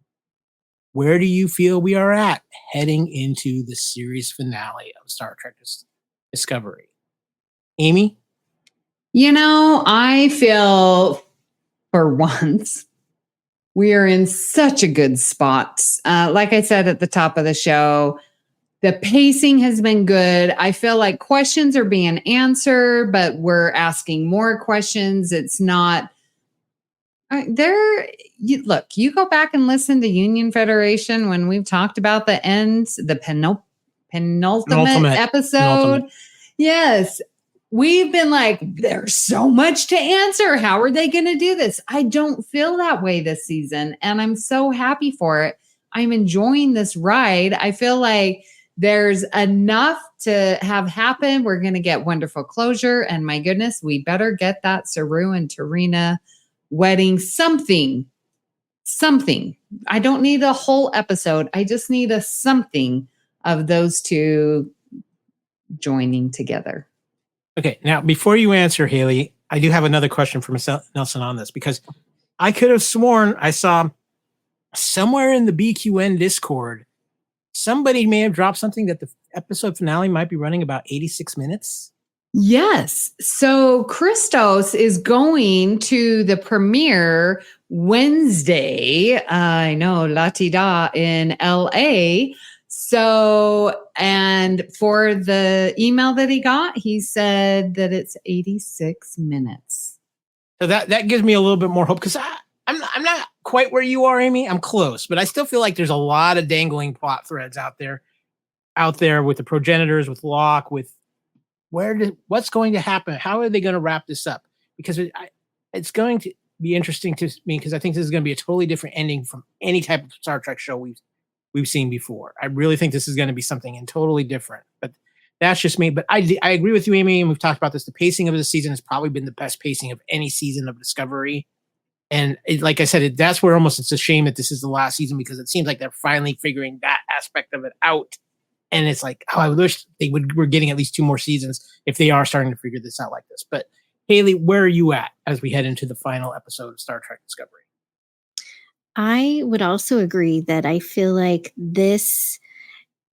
Where do you feel we are at heading into the series finale of Star Trek Discovery? Amy? I feel for once we are in such a good spot. Like I said at the top of the show, The pacing has been good. I feel like questions are being answered, but we're asking more questions. It's not look, you go back and listen to Union Federation when we've talked about the ends, the penultimate episode. Yes. We've been like, there's so much to answer. How are they going to do this? I don't feel that way this season, and I'm so happy for it. I'm enjoying this ride. I feel like there's enough to have happen. We're going to get wonderful closure. And my goodness, we better get that Saru and Tarina wedding something. I don't need a whole episode. I just need a something of those two joining together. Okay. Now, before you answer, Haley, I do have another question for Ms. Nelson on this, because I could have sworn I saw somewhere in the BQN Discord, somebody may have dropped something that the episode finale might be running about 86 minutes. Yes. So Christos is going to the premiere Wednesday. I know, La-ti-da in LA. So, and for the email that he got, he said that it's 86 minutes. So that gives me a little bit more hope, because I'm not quite where you are, Amy. I'm close, but I still feel like there's a lot of dangling plot threads out there with the progenitors, with Locke, with what's going to happen? How are they going to wrap this up? Because it's going to be interesting to me, because I think this is going to be a totally different ending from any type of Star Trek show we've seen before. I really think this is going to be something totally different, but that's just me. But I agree with you, Amy, and we've talked about this. The pacing of the season has probably been the best pacing of any season of Discovery. And like I said, that's where almost it's a shame that this is the last season, because it seems like they're finally figuring that aspect of it out. And it's like, I wish we're getting at least 2 more seasons if they are starting to figure this out like this. But Haley, where are you at as we head into the final episode of Star Trek Discovery? I would also agree that I feel like this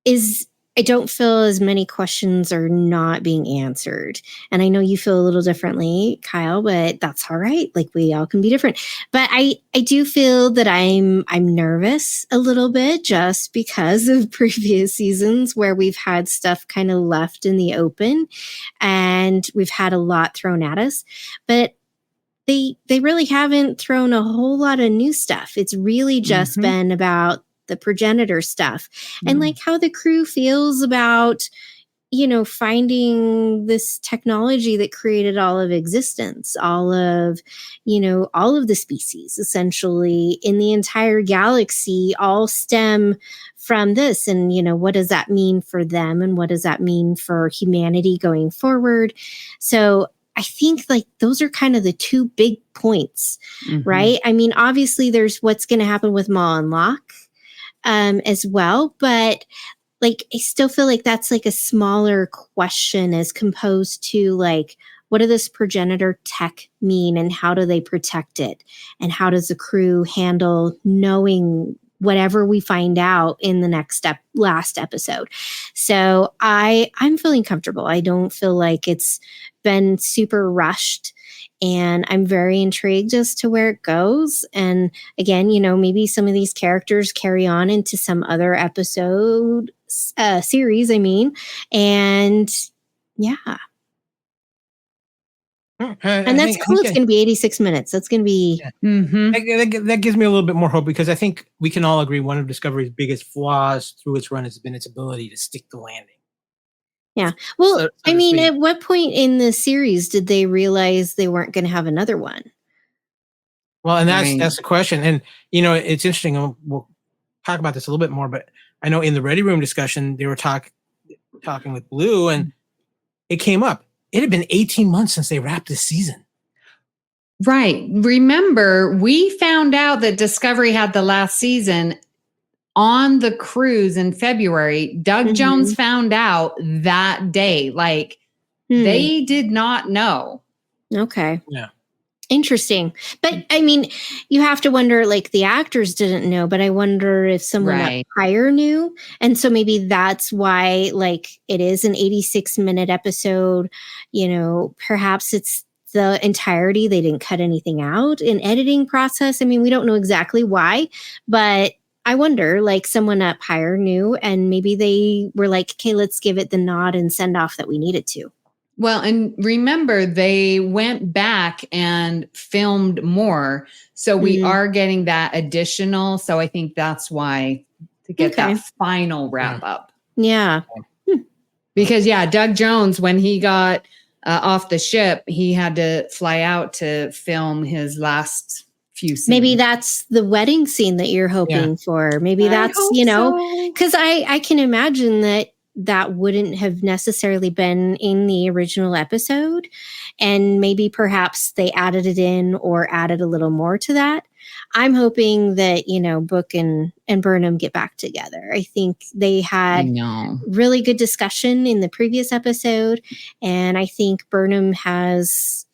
is, I don't feel as many questions are not being answered. And I know you feel a little differently, Kyle, but that's all right. Like, we all can be different. But I do feel that I'm nervous a little bit, just because of previous seasons where we've had stuff kind of left in the open and we've had a lot thrown at us. But they really haven't thrown a whole lot of new stuff. It's really just been about the progenitor stuff and like how the crew feels about, finding this technology that created all of existence, all of the species essentially in the entire galaxy all stem from this. And, what does that mean for them? And what does that mean for humanity going forward? So I think like those are kind of the 2 big points, right? I mean, obviously there's what's going to happen with Maul and Locke as well, but like I still feel like that's like a smaller question as composed to like, what does this progenitor tech mean and how do they protect it? And how does the crew handle knowing whatever we find out in the last episode? So I'm feeling comfortable. I don't feel like it's been super rushed, and I'm very intrigued as to where it goes. And again, maybe some of these characters carry on into some other episode series, and yeah. And that's cool. It's going to be 86 minutes. That's going to be... That gives me a little bit more hope, because I think we can all agree one of Discovery's biggest flaws through its run has been its ability to stick the landing. Yeah. Well, at what point in the series did they realize they weren't going to have another one? Well, and that's the question. And, it's interesting. We'll talk about this a little bit more, but I know in the Ready Room discussion, they were talking with Blue, and it came up. It had been 18 months since they wrapped this season. Right. Remember, we found out that Discovery had the last season on the cruise in February. Doug Jones found out that day. Like, they did not know. Okay. Yeah. Interesting. But I mean, you have to wonder, like, the actors didn't know, but I wonder if someone up higher knew. And so maybe that's why, like, it is an 86-minute episode. Perhaps it's the entirety. They didn't cut anything out in editing process. I mean, we don't know exactly why, but I wonder, like someone up higher knew, and maybe they were like, okay, let's give it the nod and send off that we needed to. Well, and remember, they went back and filmed more. So we are getting that additional. So I think that's why, to get that final wrap up. Yeah. Because, Doug Jones, when he got off the ship, he had to fly out to film his last few scenes. Maybe that's the wedding scene that you're hoping for. Maybe that's, because I can imagine that wouldn't have necessarily been in the original episode. And maybe perhaps they added it in or added a little more to that. I'm hoping that, Book and Burnham get back together. I think they had really good discussion in the previous episode. And I think Burnham has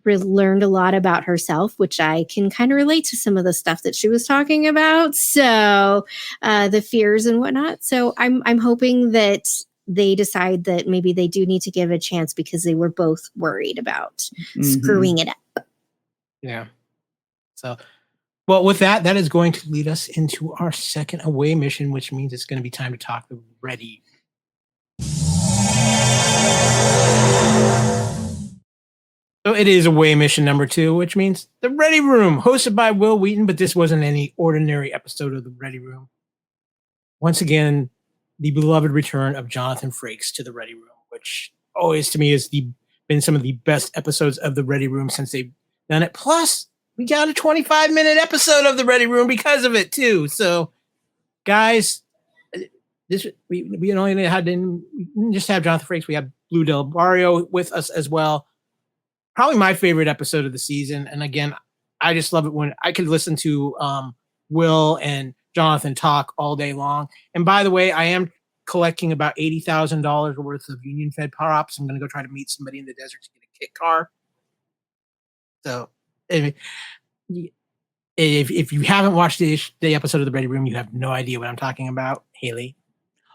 learned a lot about herself, which I can kind of relate to some of the stuff that she was talking about. So the fears and whatnot. So I'm hoping that they decide that maybe they do need to give a chance because they were both worried about screwing it up. Yeah. So, well, with that is going to lead us into our second away mission, which means it's going to be time to talk the Ready. So it is away mission number 2, which means the Ready Room, hosted by Wil Wheaton, but this wasn't any ordinary episode of the Ready Room. Once again, the beloved return of Jonathan Frakes to the Ready Room, which always to me has been some of the best episodes of the Ready Room since they've done it. Plus, we got a 25-minute episode of the Ready Room because of it too. So, guys, we didn't just have Jonathan Frakes. We have Blue Del Barrio with us as well. Probably my favorite episode of the season. And again, I just love it when I could listen to Will and Jonathan talk all day long. And by the way, I am collecting about $80,000 worth of Union Fed props. I'm going to go try to meet somebody in the desert to get a kit car. So if you haven't watched the episode of the Ready Room, you have no idea what I'm talking about, Haley.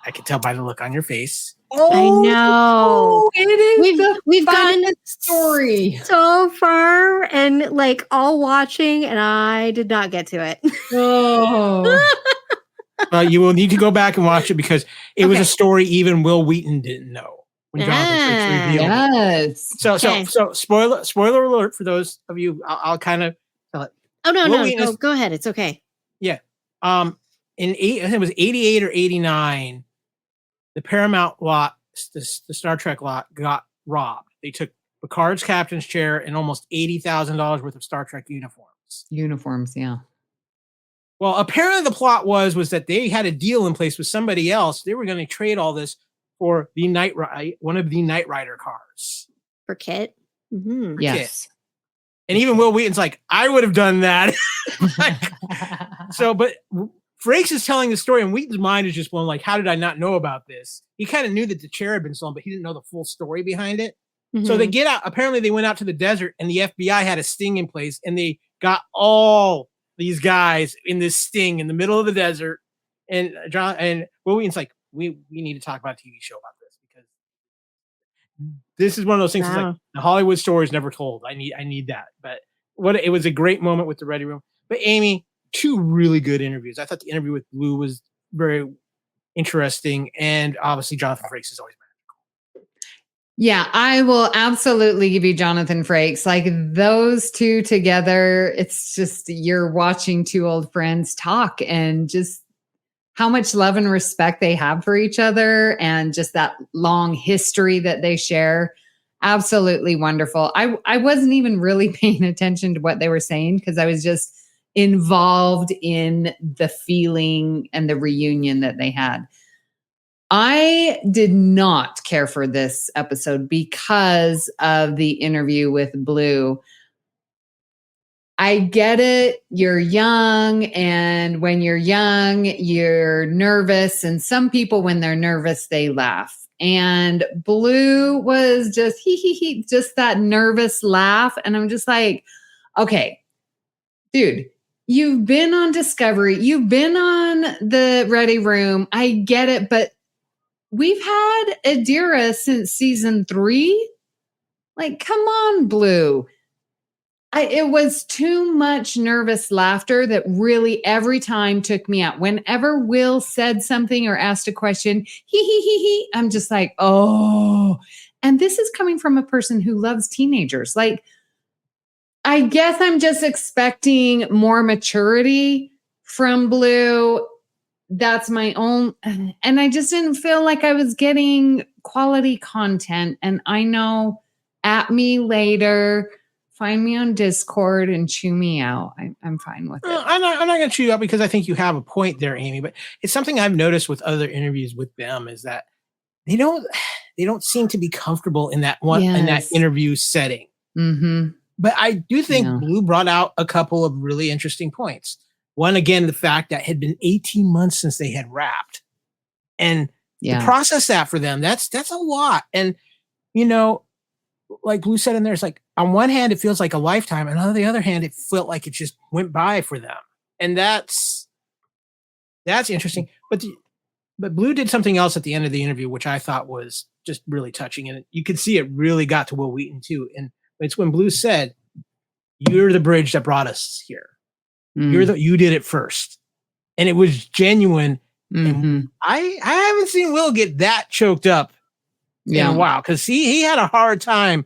I can tell by the look on your face. I know. It is we've gone story so far and like all watching, and I did not get to it. You will need to go back and watch it because it was a story even Wil Wheaton didn't know when Jonathan Frakes revealed it. So spoiler alert for those of you. I'll kind of tell it. Oh no, go ahead. It's okay. Yeah. I think it was 88 or 89. The Paramount lot, the Star Trek lot, got robbed. They took Picard's captain's chair and almost $80,000 worth of Star Trek uniforms. Uniforms, yeah. Well, apparently the plot was that they had a deal in place with somebody else. They were going to trade all this for one of the Knight Rider cars. For Kit? Mm-hmm. Yes. Kit. And even Wil Wheaton's like, I would have done that. But Frakes is telling the story, and Wheaton's mind is just blown. Like, how did I not know about this? He kind of knew that the chair had been stolen, but he didn't know the full story behind it. Mm-hmm. So they get out. Apparently, they went out to the desert, and the FBI had a sting in place, and they got all these guys in this sting in the middle of the desert. And Wil Wheaton's like, we need to talk about a TV show about this because this is one of those things. Wow. Like the Hollywood story is never told. I need that. But it was a great moment with the Ready Room. But Amy, 2 really good interviews. I thought the interview with Blue was very interesting, and obviously Jonathan Frakes is always magical. Yeah, I will absolutely give you Jonathan Frakes. Like those 2 together, it's just you're watching 2 old friends talk, and just how much love and respect they have for each other, and just that long history that they share. Absolutely wonderful. I wasn't even really paying attention to what they were saying because I was just involved in the feeling and the reunion that they had. I did not care for this episode because of the interview with Blue. I get it. You're young, and when you're young, you're nervous. And some people, when they're nervous, they laugh. And Blue was just just that nervous laugh. And I'm just like, okay, dude, you've been on Discovery. You've been on the Ready Room. I get it. But we've had Adira since season 3. Like, come on, Blue. It was too much nervous laughter that really every time took me out. Whenever Wil said something or asked a question, he, I'm just like, oh. And this is coming from a person who loves teenagers. Like, I guess I'm just expecting more maturity from Blue. That's my own. And I just didn't feel like I was getting quality content. And I know at me later. Find me on Discord and chew me out. I'm fine with it. I'm not going to chew you out because I think you have a point there, Amy. But it's something I've noticed with other interviews with them is that they don't seem to be comfortable in that in that interview setting. Mm-hmm. But I do think Blue brought out a couple of really interesting points. One, again, the fact that it had been 18 months since they had rapped, and to process that for them, that's a lot. And like Blue said in there, it's like on one hand, it feels like a lifetime. And on the other hand, it felt like it just went by for them. And that's interesting. But Blue did something else at the end of the interview, which I thought was just really touching. And you could see it really got to Wil Wheaton too. And it's when Blue said, "You're the bridge that brought us here. You did it first." And it was genuine. Mm-hmm. And I haven't seen Wil get that choked up in a while, because he had a hard time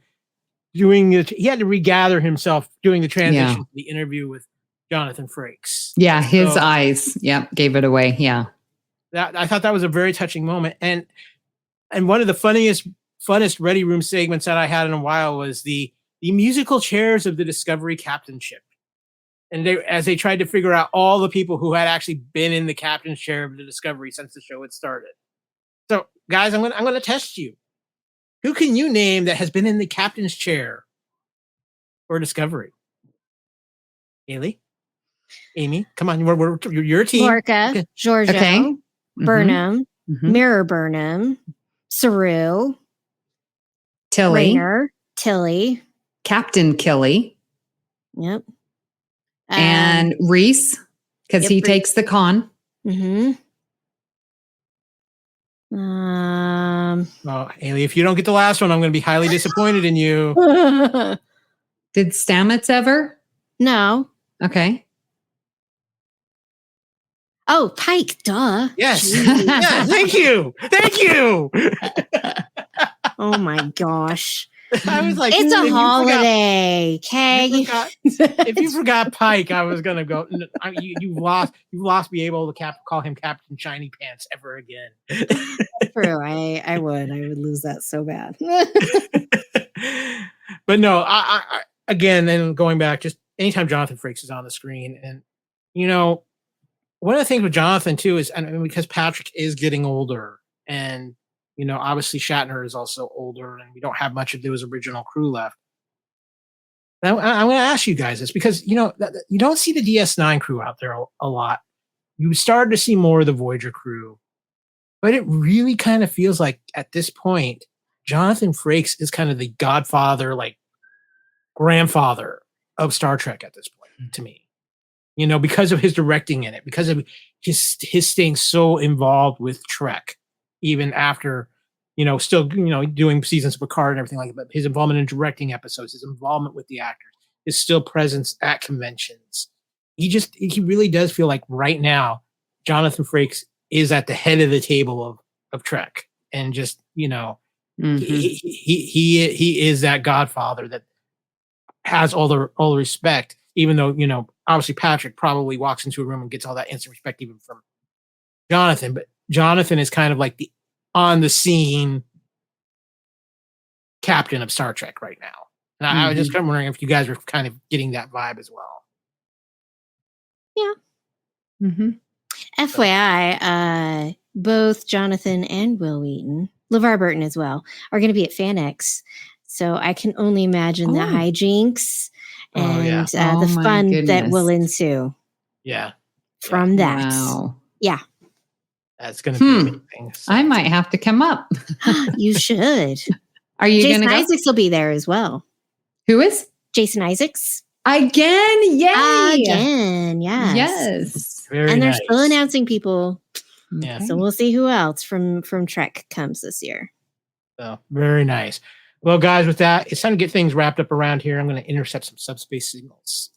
doing it. He had to regather himself doing the transition to the interview with Jonathan Frakes. Yeah, his eyes, gave it away. Yeah, I thought that was a very touching moment, and one of the funnest Ready Room segments that I had in a while was the musical chairs of the Discovery captainship, and as they tried to figure out all the people who had actually been in the captain's chair of the Discovery since the show had started. So, guys, I'm going to test you. Who can you name that has been in the captain's chair for Discovery? Haley? Amy? Come on, you're your team. Lorca, okay. Giorgio, Burnham, Mirror Burnham, Saru, Tilly, Rainer, Tilly, Captain Killy. Yep. And Reese, because he takes the con. Mm-hmm. Oh, Haley, if you don't get the last one, I'm going to be highly disappointed in you. Did Stamets ever? No. Okay. Oh, Pike, duh. Yes. Yeah, thank you. Oh my gosh. I was like, it's a holiday, okay? If you forgot Pike, I was gonna go. You lost me able to call him Captain Shiny Pants ever again. True, I would lose that so bad. But no, I again, and going back, just anytime Jonathan Frakes is on the screen, and one of the things with Jonathan too is, and because Patrick is getting older, and obviously Shatner is also older, and we don't have much of those original crew left. Now, I'm going to ask you guys this because, you don't see the DS9 crew out there a lot. You started to see more of the Voyager crew, but it really kind of feels like at this point, Jonathan Frakes is kind of the godfather, like grandfather of Star Trek at this point to me, because of his directing in it, because of his staying so involved with Trek. Even after, still, doing seasons of Picard and everything like that, but his involvement in directing episodes, his involvement with the actors, his still presence at conventions. He really does feel like right now, Jonathan Frakes is at the head of the table of Trek. And just, he is that godfather that has all the respect, even though, obviously Patrick probably walks into a room and gets all that instant respect even from Jonathan, but Jonathan is kind of like the on the scene captain of Star Trek right now. And I was just kind of wondering if you guys were kind of getting that vibe as well. Yeah. Mm-hmm. FYI, both Jonathan and Wil Wheaton, LeVar Burton as well, are going to be at FanX. So I can only imagine the hijinks and the fun that will ensue. Yeah. From that. Wow. Yeah. That's going to be amazing. So. I might have to come up. You should. Are you going to go? Jason Isaacs will be there as well. Who is? Jason Isaacs. Again. Yay. Again. Yes. Yes. And they're still announcing people. Yeah. So we'll see who else from Trek comes this year. So very nice. Well, guys, with that, it's time to get things wrapped up around here. I'm going to intercept some subspace signals.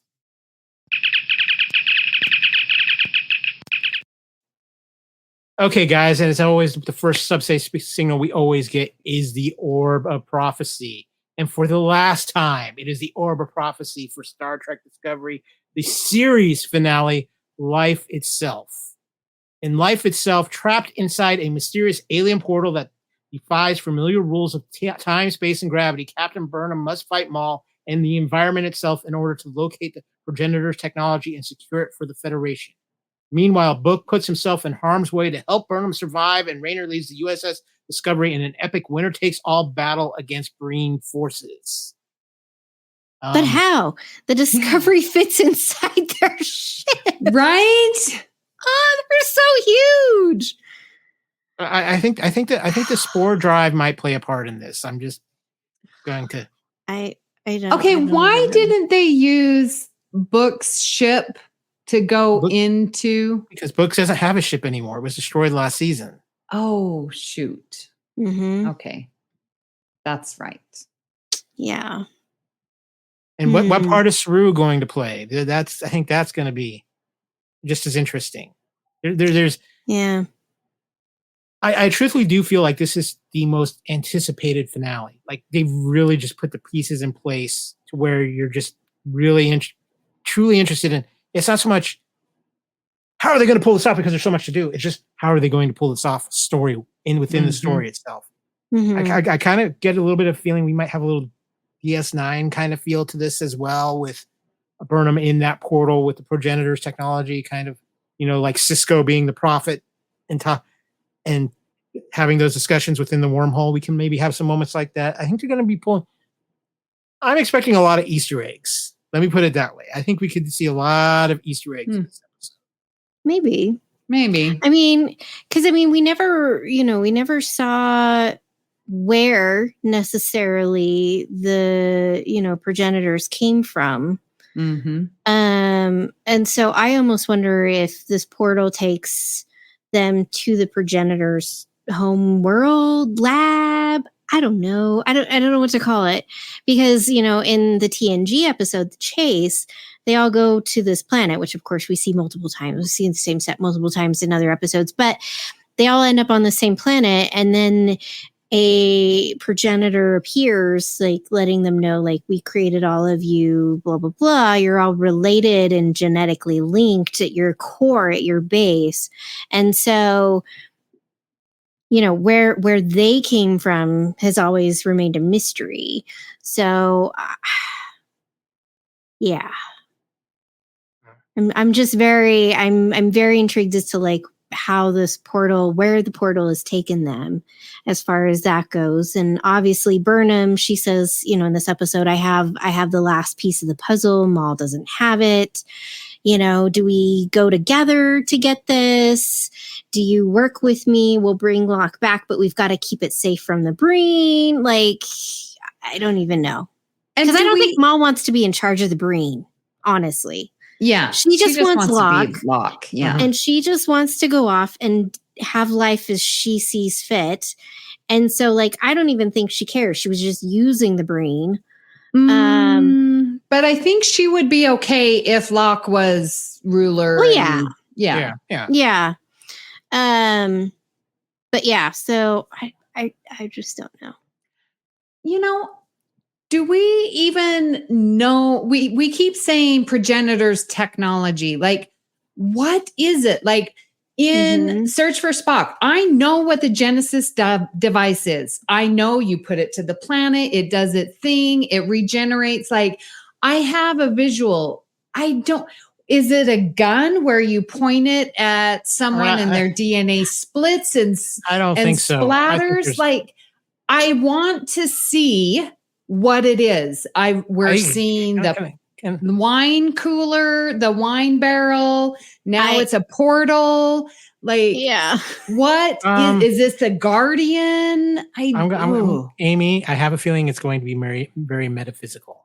Okay, guys, and as always, the first subspace signal we always get is the Orb of Prophecy. And for the last time, it is the Orb of Prophecy for Star Trek Discovery, the series finale, Life Itself. In Life Itself, trapped inside a mysterious alien portal that defies familiar rules of time, space, and gravity, Captain Burnham must fight Maul and the environment itself in order to locate the progenitor's technology and secure it for the Federation. Meanwhile, Book puts himself in harm's way to help Burnham survive, and Raynor leads the USS Discovery in an epic winner-takes-all battle against Breen forces. But how? The Discovery fits inside their ship. Right? Oh, they're so huge. I think the spore drive might play a part in this. I'm just going to. I don't. Okay, why didn't they use Book's ship to go into? Because Book doesn't have a ship anymore. It was destroyed last season. Oh, shoot. Mm-hmm. Okay, that's right. Yeah. And what part is Saru going to play? I think that's going to be just as interesting. There's. Yeah. I truthfully do feel like this is the most anticipated finale. Like they've really just put the pieces in place to where you're just really truly interested in. It's not so much how are they going to pull this off because there's so much to do. It's just how are they going to pull this off within the story itself. Mm-hmm. I kind of get a little bit of feeling we might have a little DS9 kind of feel to this as well, with Burnham in that portal with the progenitor's technology, kind of, like Cisco being the prophet and having those discussions within the wormhole. We can maybe have some moments like that. I think they're going to be pulling. I'm expecting a lot of Easter eggs. Let me put it that way. I think we could see a lot of Easter eggs in this episode. Maybe. I mean, because we never saw where necessarily the progenitors came from. Mm-hmm. And so I almost wonder if this portal takes them to the progenitor's home world lab. I don't know. I don't know what to call it, because in the TNG episode, The Chase, they all go to this planet, which of course we see multiple times. We've seen the same set multiple times in other episodes, but they all end up on the same planet, and then a progenitor appears, like letting them know, like, we created all of you, blah, blah, blah. You're all related and genetically linked at your core, at your base. And so, where they came from has always remained a mystery. So, yeah. I'm just very intrigued as to like how this portal, where the portal has taken them as far as that goes. And obviously Burnham, she says, in this episode, I have the last piece of the puzzle. Maul doesn't have it. Do we go together to get this? Do you work with me? We'll bring Locke back, but we've got to keep it safe from the Breen. Like, I don't even know. Because I don't think Maul wants to be in charge of the Breen, honestly. Yeah. She just wants Locke. Locke. Yeah. And she just wants to go off and have life as she sees fit. And so, like, I don't even think she cares. She was just using the Breen. But I think she would be okay if Locke was ruler. Well, yeah. Yeah. But yeah, so I just don't know. Do we even know? We keep saying progenitors technology. Like, what is it? Like in Search for Spock, I know what the Genesis device is. I know you put it to the planet. It does its thing. It regenerates. Like, I have a visual. Is it a gun where you point it at someone and their DNA splits and I don't think so. Splatters? Like, I want to see what it is. We're seeing the wine cooler, the wine barrel. Now it's a portal. Like, yeah. What is this? The Guardian? Amy, I have a feeling it's going to be very, very metaphysical.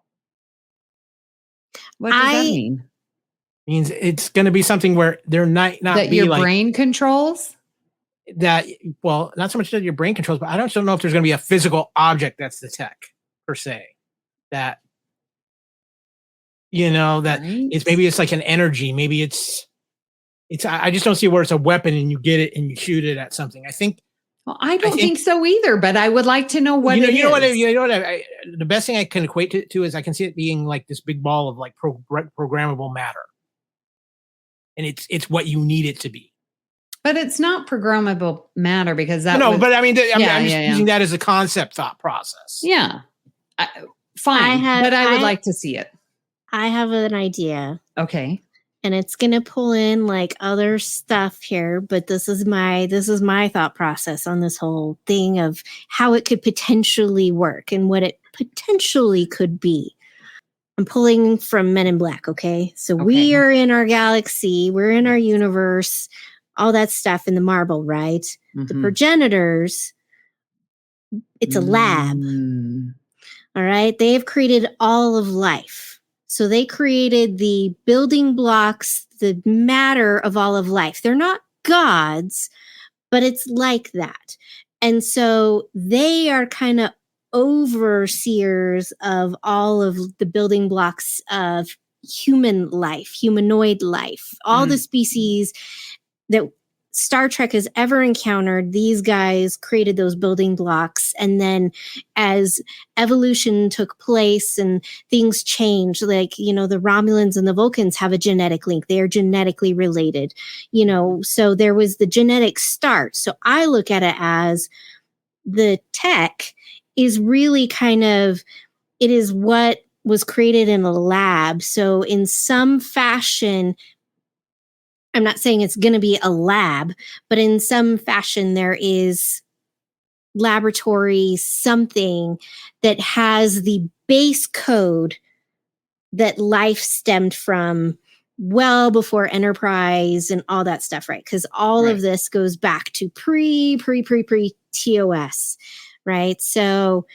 What does that mean? Means it's going to be something where they're not that be your like, brain controls. That, well, not so much that your brain controls, but I don't know if there's going to be a physical object that's the tech. per se. That, that it's like an energy. Maybe it's I just don't see where it's a weapon and you get it and you shoot it at something. I think. Well, I don't think so either, but I would like to know what it is. The best thing I can equate it to is I can see it being like this big ball of like programmable matter. And it's what you need it to be. But it's not programmable matter because that. No, but I'm just using that as a concept thought process. Yeah. Fine. But I would like to see it. I have an idea. Okay. And it's going to pull in like other stuff here, but this is my thought process on this whole thing of how it could potentially work and what it potentially could be. I'm pulling from Men in Black, okay? So we are in our galaxy, we're in our universe, all that stuff in the marble, right? Mm-hmm. The progenitors, it's a lab. All right? They have created all of life. So they created the building blocks, the matter of all of life. They're not gods, but it's like that. And so they are kind of overseers of all of the building blocks of human life, humanoid life, all the species that Star Trek has ever encountered. These guys created those building blocks. And then as evolution took place and things changed, like, the Romulans and the Vulcans have a genetic link. They are genetically related, so there was the genetic start. So I look at it as the tech is really it is what was created in a lab. So in some fashion, I'm not saying it's going to be a lab, but in some fashion, there is laboratory something that has the base code that life stemmed from well before Enterprise and all that stuff, right? Because all of this goes back to pre TOS, right? So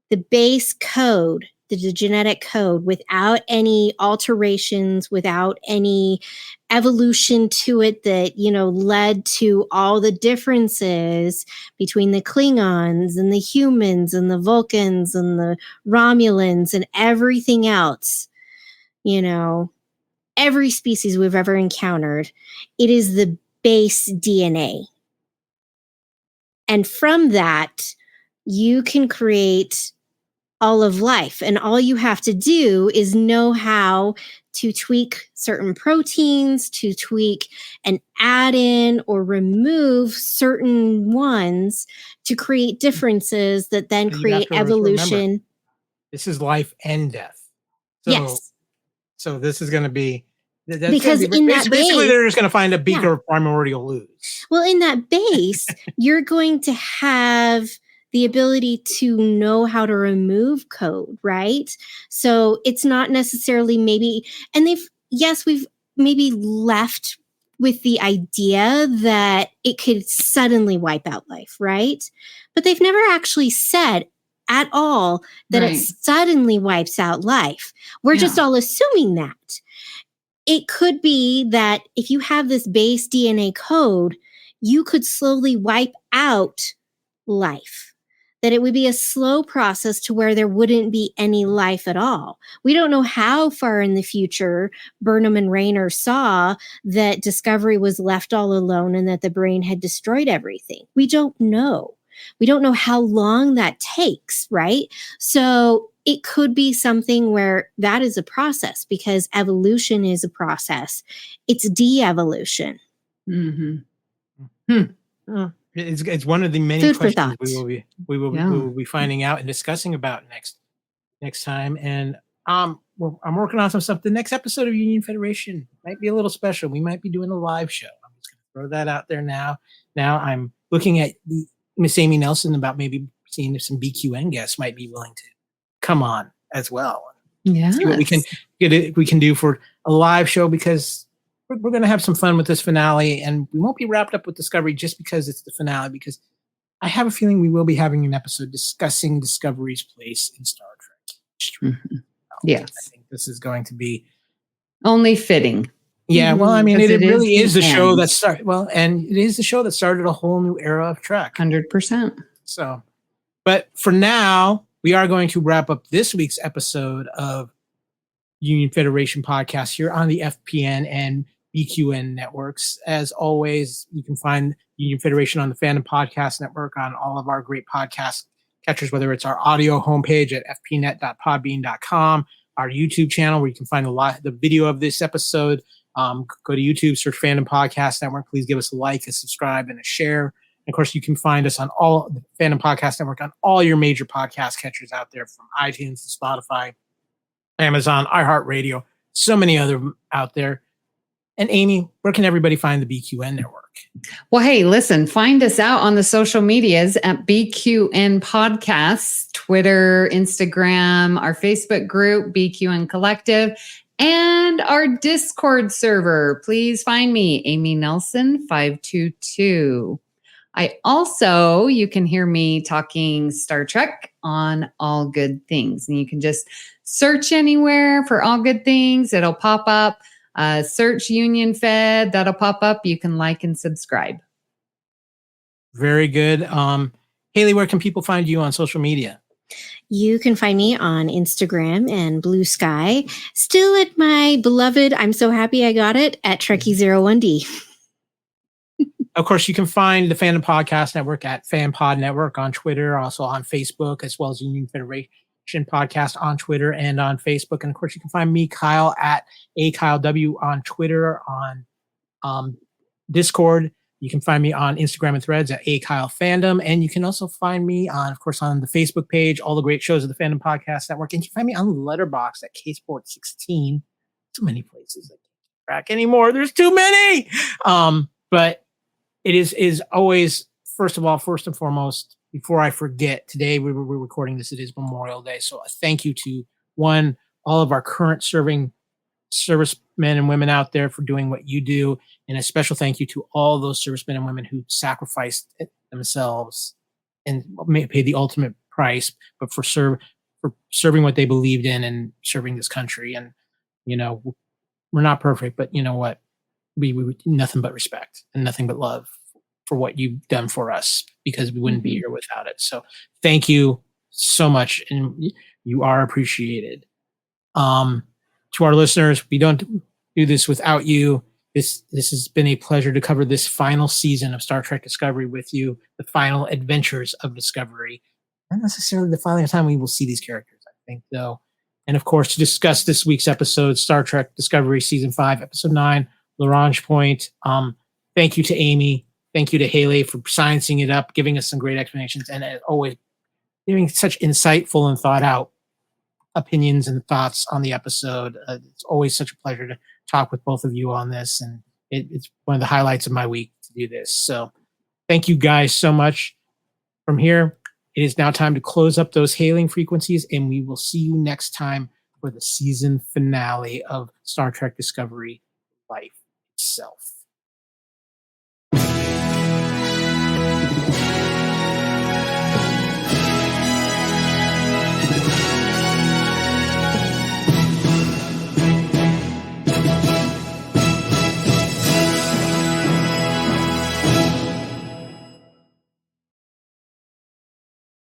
the base code, the genetic code, without any alterations, without any evolution to it that, led to all the differences between the Klingons and the humans and the Vulcans and the Romulans and everything else, every species we've ever encountered, it is the base DNA. And from that, you can create all of life. And all you have to do is know how to tweak certain proteins, to tweak and add in or remove certain ones to create differences that then create evolution. Remember, this is life and death. So, yes. So this is going to be because in that base, basically they're just going to find a beaker of primordial ooze. Well, in that base, you're going to have the ability to know how to remove code, right? So it's not necessarily maybe, and we've maybe left with the idea that it could suddenly wipe out life, right? But they've never actually said at all that it suddenly wipes out life. We're just all assuming that. It could be that if you have this base DNA code, you could slowly wipe out life. That it would be a slow process to where there wouldn't be any life at all. We don't know how far in the future Burnham and Raynor saw that Discovery was left all alone and that the brain had destroyed everything. We don't know. We don't know how long that takes, right? So it could be something where that is a process because evolution is a process. It's de-evolution. It's one of the many questions we will be finding out and discussing about next time. And I'm working on some stuff. The next episode of Union Federation might be a little special. We might be doing a live show. I'm just going to throw that out there now. Now I'm looking at Miss Amy Nelson about maybe seeing if some BQN guests might be willing to come on as well. Yeah, see what we can do for a live show because we're going to have some fun with this finale, and we won't be wrapped up with Discovery just because it's the finale, because I have a feeling we will be having an episode discussing Discovery's place in Star Trek. Yes. I think this is going to be only fitting. Yeah, well, I mean, it really is the show that started, and it is the show that started a whole new era of Trek. 100%. So, but for now, we are going to wrap up this week's episode of Union Federation Podcast here on the FPN and BQN networks. As always, you can find Union Federation on the Fandom Podcast Network on all of our great podcast catchers, whether it's our audio homepage at fpnet.podbean.com, our YouTube channel where you can find the video of this episode. Go to YouTube, search Fandom Podcast Network. Please give us a like, a subscribe, and a share. And of course, you can find us on all the Fandom Podcast Network on all your major podcast catchers out there, from iTunes to Spotify, Amazon, iHeartRadio, so many other out there. And Amy, where can everybody find the BQN Network? Well, hey, listen, find us out on the social medias at BQN Podcasts, Twitter, Instagram, our Facebook group, BQN Collective, and our Discord server. Please find me, Amy Nelson 522. You can hear me talking Star Trek on All Good Things. And you can just search anywhere for All Good Things. It'll pop up. Search Union Fed. That'll pop up. You can like and subscribe. Very good. Haley, where can people find you on social media? You can find me on Instagram and Blue Sky. Still at my beloved, I'm so happy I got it, at Trekkie01D. Of course, you can find the Fandom Podcast Network at FanPod Network on Twitter, also on Facebook, as well as Union Federation Podcast on Twitter and on Facebook. And of course, you can find me, Kyle, at AKyleW on Twitter, on Discord. You can find me on Instagram and Threads at AKyleFandom. And you can also find me on, of course, on the Facebook page, all the great shows of the Fandom Podcast Network. And you can find me on Letterboxd at KSport16. Too many places I can't track anymore. There's too many. But it is always, first and foremost, before I forget, today we're recording this, it is Memorial Day. So a thank you to all of our current servicemen and women out there for doing what you do. And a special thank you to all those servicemen and women who sacrificed themselves and paid the ultimate price, but for serving what they believed in and serving this country. And, we're not perfect, but you know what? We nothing but respect and nothing but love for what you've done for us, because we wouldn't be here without it. So thank you so much. And you are appreciated. To our listeners, we don't do this without you. This has been a pleasure to cover this final season of Star Trek Discovery with you, the final adventures of Discovery. Not necessarily the final time we will see these characters, I think, though. And of course, to discuss this week's episode, Star Trek Discovery Season 5, Episode 9, Lagrange Point. Thank you to Amy. Thank you to Haley for sciencing it up, giving us some great explanations, and as always, giving such insightful and thought out opinions and thoughts on the episode. It's always such a pleasure to talk with both of you on this, and it's one of the highlights of my week to do this. So thank you guys so much. From here, it is now time to close up those hailing frequencies, and we will see you next time for the season finale of Star Trek Discovery, Life Itself.